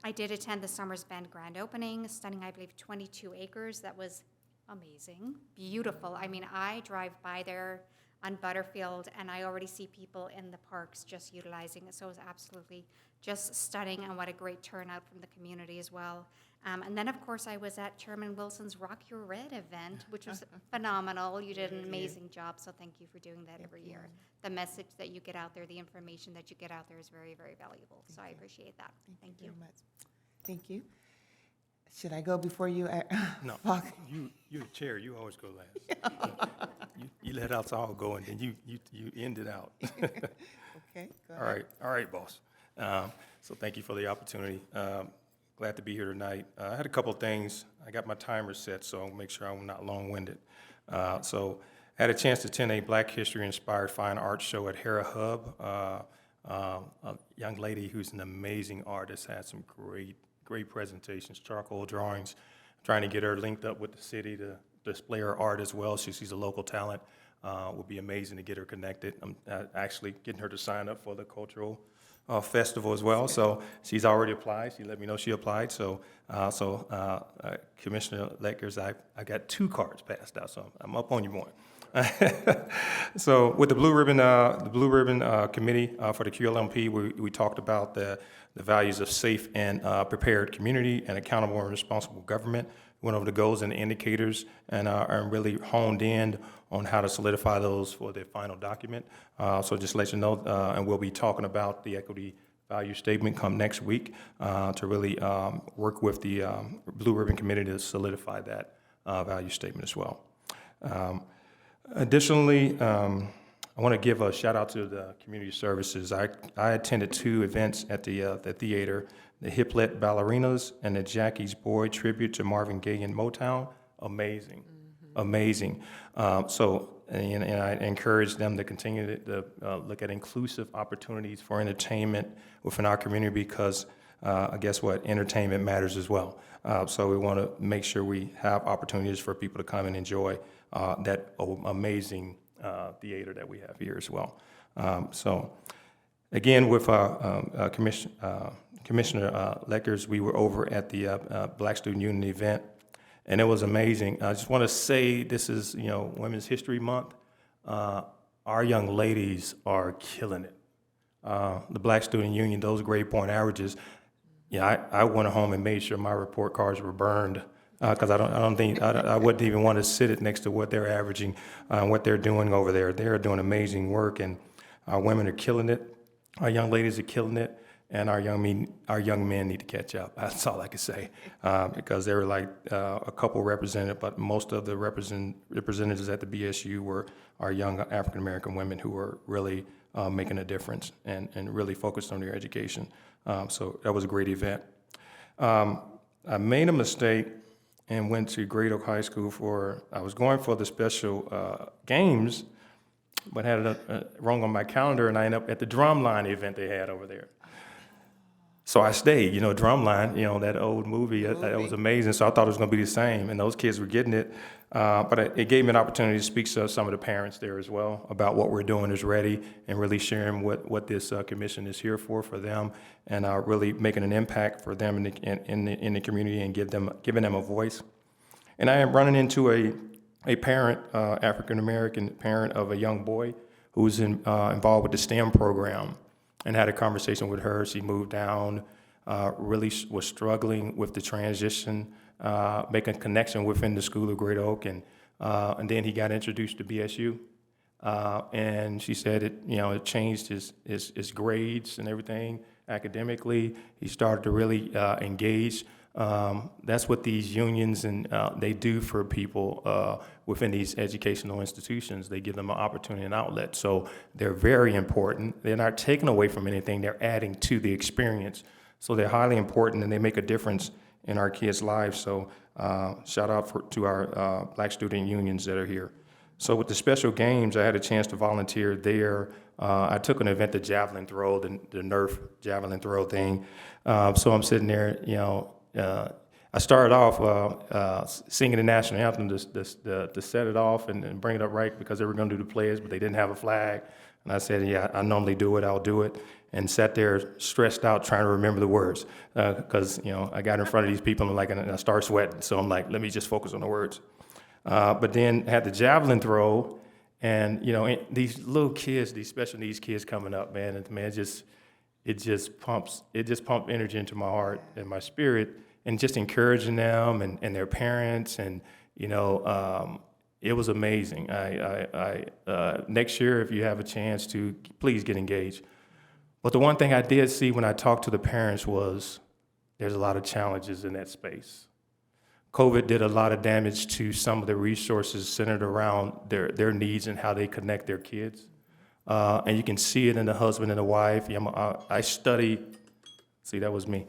I did attend the Summers Bend grand opening, stunning, I believe, 22 acres. That was amazing, beautiful. I mean, I drive by there on Butterfield, and I already see people in the parks just utilizing it. So it was absolutely just stunning, and what a great turnout from the community as well. And then, of course, I was at Chairman Wilson's Rock Your Red event, which was phenomenal. You did an amazing job, so thank you for doing that every year. The message that you get out there, the information that you get out there is very, very valuable. So I appreciate that. Thank you. Very much. Thank you. Should I go before you? No, Falk? you're the chair, you always go last. You let us all go, and then you end it out. Okay, go ahead. All right, boss. So thank you for the opportunity. Glad to be here tonight. I had a couple things. I got my timer set, so I'll make sure I'm not long-winded. So I had a chance to attend a Black History-inspired fine art show at Hera Hub. A young lady who's an amazing artist, had some great presentations, charcoal drawings. Trying to get her linked up with the city to display her art as well. She's a local talent. Would be amazing to get her connected. I'm actually getting her to sign up for the cultural festival as well. So she's already applied. She let me know she applied. So Commissioner Leckers, I got 2 cards passed out. So I'm up on you more. So with the Blue Ribbon Committee for the QLMP, we talked about the values of safe and prepared community and accountable and responsible government. Went over the goals and indicators and really honed in on how to solidify those for the final document. So just to let you know, and we'll be talking about the equity value statement come next week to really work with the Blue Ribbon Committee to solidify that value statement as well. Additionally, I want to give a shout out to the community services. I attended 2 events at the theater, the Hiplet Ballerinas and the Jackie's Boy tribute to Marvin Gaye in Motown. Amazing, amazing. And I encourage them to continue to look at inclusive opportunities for entertainment within our community because guess what? Entertainment matters as well. So we want to make sure we have opportunities for people to come and enjoy that amazing theater that we have here as well. So again, with Commissioner Leckers, we were over at the Black Student Union event, and it was amazing. I just want to say this is, Women's History Month. Our young ladies are killing it. The Black Student Union, those grade point averages, I went home and made sure my report cards were burned because I wouldn't even want to sit it next to what they're averaging, what they're doing over there. They're doing amazing work, and our women are killing it. Our young ladies are killing it, and our young men need to catch up. That's all I can say, because there were like a couple represented, but most of the representatives at the BSU were our young African American women who were really making a difference and really focused on their education. So that was a great event. I made a mistake and went to Great Oak High School I was going for the special games, but had it wrong on my calendar, and I ended up at the Drumline event they had over there. So I stayed, Drumline, that old movie, that was amazing. So I thought it was going to be the same, and those kids were getting it. But it gave me an opportunity to speak to some of the parents there as well about what we're doing as REDI and really sharing what this commission is here for them, and really making an impact for them in the community and giving them a voice. And I am running into a parent, African-American parent of a young boy who's involved with the STEM program, and had a conversation with her. She moved down, really was struggling with the transition, making a connection within the School of Great Oak, and then he got introduced to BSU. And she said it changed his grades and everything academically. He started to really engage. That's what these unions and they do for people within these educational institutions. They give them an opportunity and outlet. So they're very important. They're not taking away from anything. They're adding to the experience. So they're highly important, and they make a difference in our kids' lives. So Shout out to our Black student unions that are here. So with the special games, I had a chance to volunteer there. I took an event, the javelin throw, the Nerf javelin throw thing. So I'm sitting there, I started off singing the national anthem to set it off and bring it up right because they were going to do the pledge, but they didn't have a flag. And I said, yeah, I normally do it, I'll do it. And sat there stressed out trying to remember the words because, I got in front of these people and I start sweating. So I'm like, let me just focus on the words. But then had the javelin throw and, these little kids, these special needs kids coming up, man, and man, it just pumps energy into my heart and my spirit and just encouraging them and their parents and, it was amazing. Next year, if you have a chance to, please get engaged. But the one thing I did see when I talked to the parents was there's a lot of challenges in that space. COVID did a lot of damage to some of the resources centered around their needs and how they connect their kids. And you can see it in the husband and the wife. I study, see, that was me.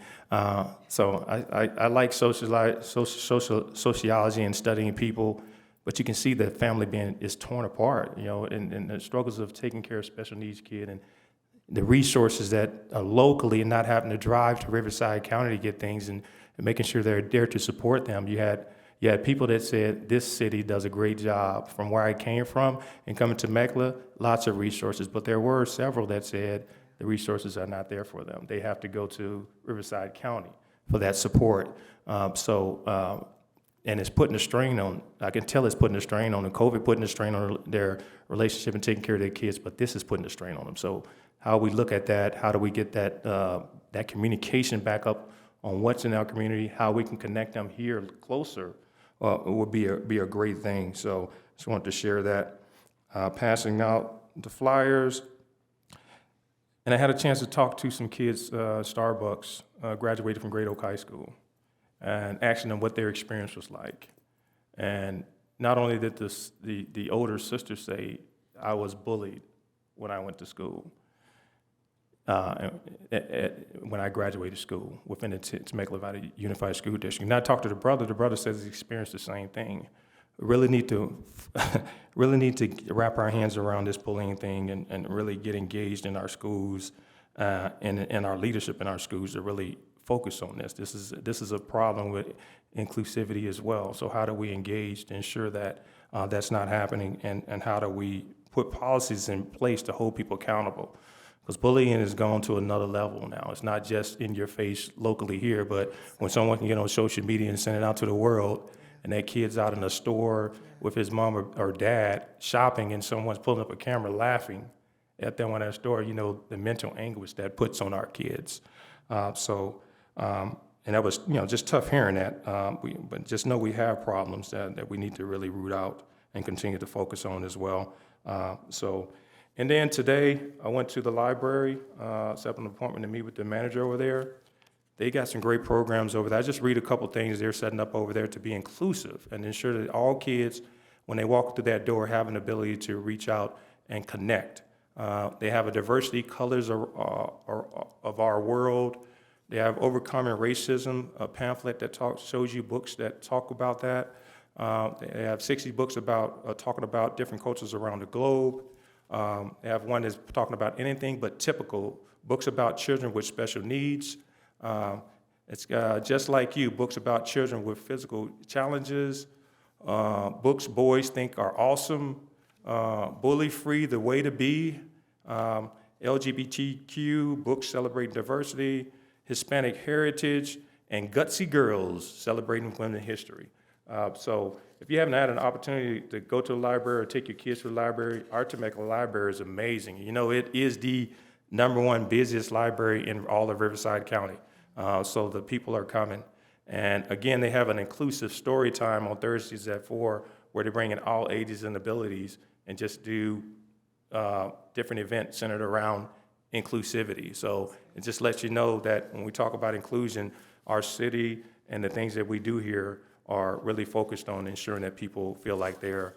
So I like sociology and studying people, but you can see the family is torn apart, and the struggles of taking care of special needs kid and the resources that are locally and not having to drive to Riverside County to get things and making sure they're there to support them. You had people that said, this city does a great job. From where I came from and coming to Temecula, lots of resources, but there were several that said the resources are not there for them. They have to go to Riverside County for that support. And it's putting a strain on, I can tell it's putting a strain on, and COVID putting a strain on their relationship and taking care of their kids, but this is putting a strain on them. So how we look at that, how do we get that communication back up on what's in our community, how we can connect them here closer, would be a great thing. So just wanted to share that. Passing out the flyers. And I had a chance to talk to some kids, Starbucks, graduated from Great Oak High School, and asking them what their experience was like. And not only did the older sister say, I was bullied when I went to school, when I graduated school within the Temecula Valley Unified School District. And I talked to the brother says he experienced the same thing. We really need to wrap our hands around this bullying thing and really get engaged in our schools and our leadership in our schools to really focus on this. This is a problem with inclusivity as well. So how do we engage to ensure that that's not happening, and how do we put policies in place to hold people accountable? Because bullying has gone to another level now. It's not just in your face locally here, but when someone can get on social media and send it out to the world, and that kid's out in a store with his mom or dad shopping, and someone's pulling up a camera laughing at them in that store, the mental anguish that puts on our kids. And that was, just tough hearing that. But just know we have problems that we need to really root out and continue to focus on as well. And then today, I went to the library, set up an appointment to meet with the manager over there. They got some great programs over there. I just read a couple things they're setting up over there to be inclusive and ensure that all kids, when they walk through that door, have an ability to reach out and connect. They have a diversity, colors of our world. They have Overcoming Racism, a pamphlet that shows you books that talk about that. They have 60 books about talking about different cultures around the globe. They have one that's talking about anything but typical, books about children with special needs. It's Just Like You, books about children with physical challenges. Books boys think are awesome. Bully Free, The Way to Be. LGBTQ, books celebrating diversity. Hispanic Heritage, and Gutsy Girls, celebrating women in history. So if you haven't had an opportunity to go to the library or take your kids to the library, our Temecula Library is amazing. It is the #1 busiest library in all of Riverside County. So the people are coming. And again, they have an inclusive story time on Thursdays at 4, where they bring in all ages and abilities and just do different events centered around inclusivity. So it just lets you know that when we talk about inclusion, our city and the things that we do here are really focused on ensuring that people feel like they're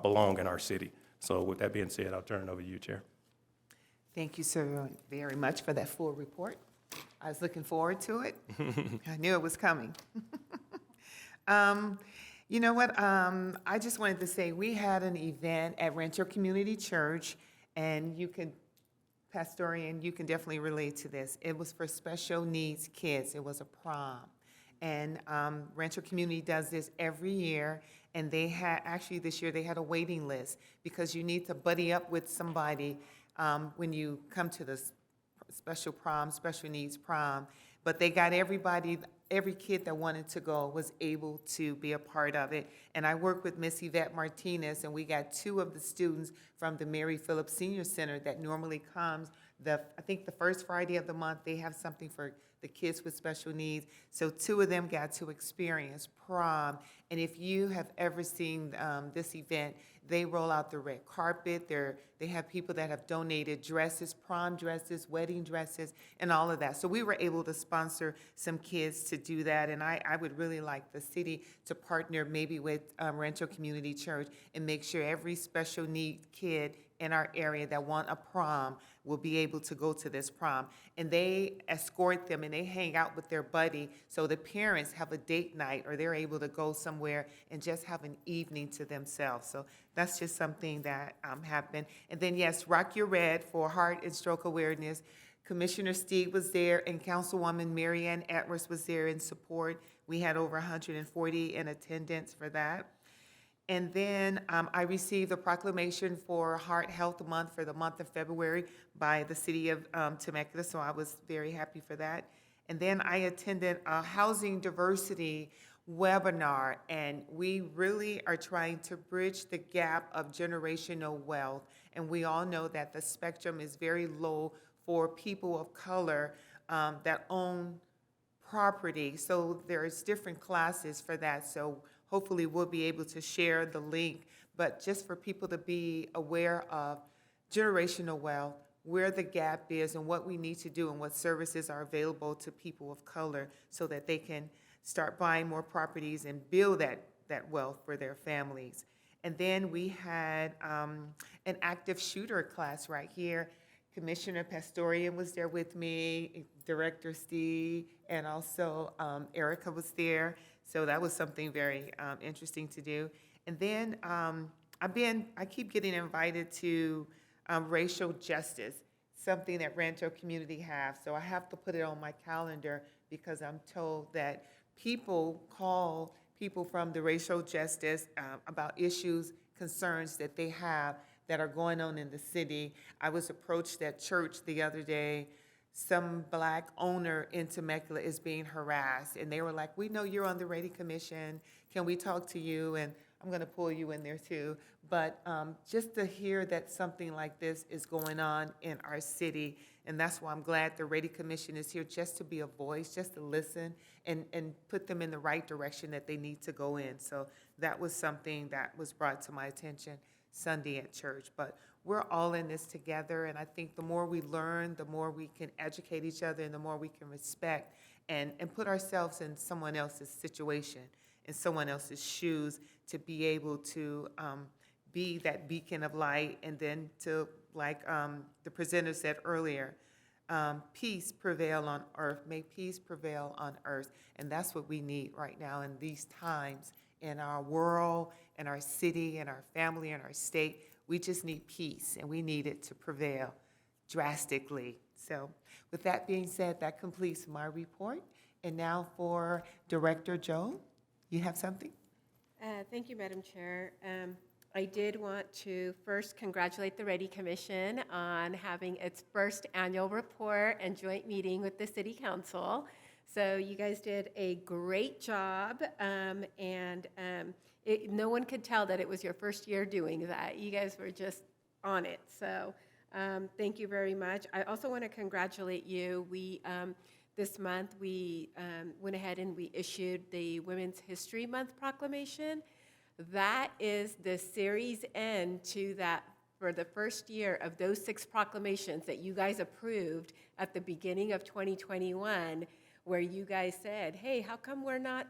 belong in our city. So with that being said, I'll turn it over to you, Chair. Thank you so very much for that full report. I was looking forward to it. I knew it was coming. You know what? I just wanted to say, we had an event at Rancho Community Church, and Pastorian, you can definitely relate to this. It was for special needs kids. It was a prom. And Rancho Community does this every year, and they had, actually this year, they had a waiting list because you need to buddy up with somebody when you come to this special prom, special needs prom. But they got everybody, every kid that wanted to go was able to be a part of it. And I worked with Miss Yvette Martinez, and we got 2 of the students from the Mary Phillips Senior Center that normally comes I think the first Friday of the month, they have something for the kids with special needs. So 2 of them got to experience prom. And if you have ever seen this event, they roll out the red carpet. They have people that have donated dresses, prom dresses, wedding dresses, and all of that. So we were able to sponsor some kids to do that. And I would really like the city to partner maybe with Rancho Community Church and make sure every special need kid in our area that want a prom will be able to go to this prom. And they escort them and they hang out with their buddy, so the parents have a date night or they're able to go somewhere and just have an evening to themselves. So that's just something that happened. And then yes, Rock Your Red for heart and stroke awareness. Commissioner Steed was there and Councilwoman Mary Ann Edwards was there in support. We had over 140 in attendance for that. And then I received a proclamation for Heart Health Month for the month of February by the city of Temecula, so I was very happy for that. And then I attended a housing diversity webinar, and we really are trying to bridge the gap of generational wealth. And we all know that the spectrum is very low for people of color that own property. So there's different classes for that. So hopefully we'll be able to share the link, but just for people to be aware of generational wealth, where the gap is and what we need to do and what services are available to people of color so that they can start buying more properties and build that wealth for their families. And then we had an active shooter class right here. Commissioner Pastorian was there with me, Director Steve, and also Erica was there. So that was something very interesting to do. And then I keep getting invited to racial justice, something that Rancho Community have. So I have to put it on my calendar because I'm told that people call people from the racial justice about issues, concerns that they have that are going on in the city. I was approached at church the other day. Some Black owner in Temecula is being harassed, and they were like, we know you're on the REDI Commission. Can we talk to you? And I'm going to pull you in there too. But just to hear that something like this is going on in our city, and that's why I'm glad the REDI Commission is here, just to be a voice, just to listen and put them in the right direction that they need to go in. So that was something that was brought to my attention Sunday at church. But we're all in this together, and I think the more we learn, the more we can educate each other, and the more we can respect and put ourselves in someone else's situation, in someone else's shoes, to be able to be that beacon of light, and then to, like the presenter said earlier, peace prevail on earth. May peace prevail on earth. And that's what we need right now in these times in our world, in our city, in our family, in our state. We just need peace, and we need it to prevail drastically. So with that being said, that completes my report. And now for Director Joe, you have something? Thank you, Madam Chair. I did want to first congratulate the REDI Commission on having its first annual report and joint meeting with the City Council. So you guys did a great job, no one could tell that it was your first year doing that. You guys were just on it. So thank you very much. I also want to congratulate you. This month, we went ahead and we issued the Women's History Month proclamation. That is the series end to that for the first year of those 6 proclamations that you guys approved at the beginning of 2021, where you guys said, hey, how come we're not,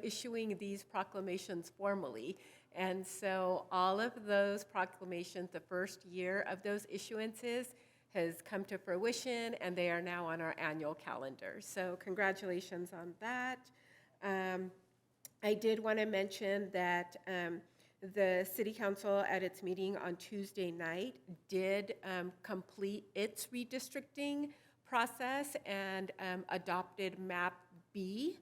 issuing these proclamations formally? And so all of those proclamations, the first year of those issuances, has come to fruition, and they are now on our annual calendar. So congratulations on that. I did want to mention that the city council at its meeting on Tuesday night did complete its redistricting process and adopted Map B.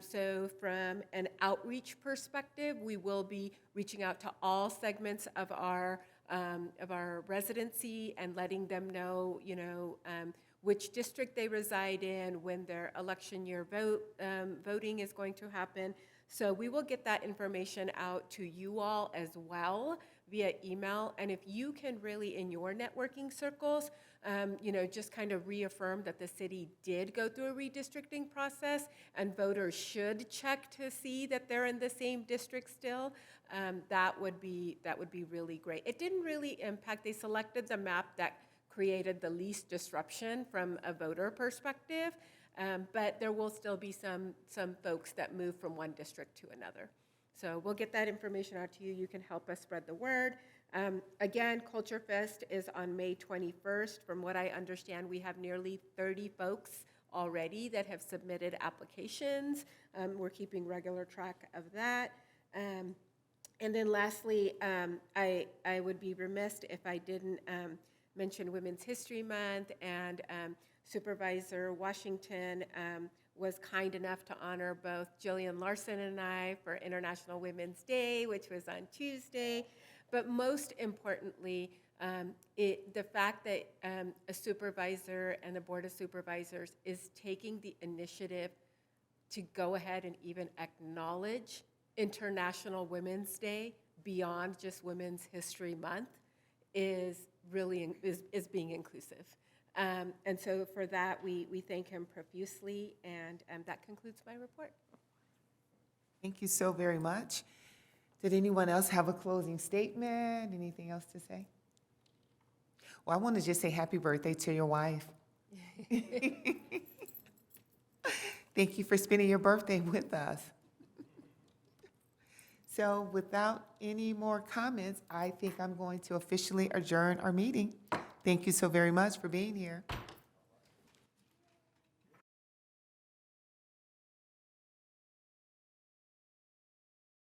So from an outreach perspective, we will be reaching out to all segments of our residency and letting them know, which district they reside in, when their election year voting is going to happen. So we will get that information out to you all as well via email. And if you can really, in your networking circles, just kind of reaffirm that the city did go through a redistricting process and voters should check to see that they're in the same district still, that would be really great. It didn't really impact, they selected the map that created the least disruption from a voter perspective, but there will still be some folks that move from one district to another. So we'll get that information out to you. You can help us spread the word. Again, Culture Fest is on May 21st. From what I understand, we have nearly 30 folks already that have submitted applications. We're keeping regular track of that. And then lastly, I would be remiss if I didn't mention Women's History Month, and Supervisor Washington was kind enough to honor both Jillian Larson and I for International Women's Day, which was on Tuesday. But most importantly, the fact that a supervisor and the Board of Supervisors is taking the initiative to go ahead and even acknowledge International Women's Day beyond just Women's History Month is really is being inclusive. And so for that, we thank him profusely, and that concludes my report. Thank you so very much. Did anyone else have a closing statement? Anything else to say? Well, I want to just say happy birthday to your wife. Thank you for spending your birthday with us. So without any more comments, I think I'm going to officially adjourn our meeting. Thank you so very much for being here.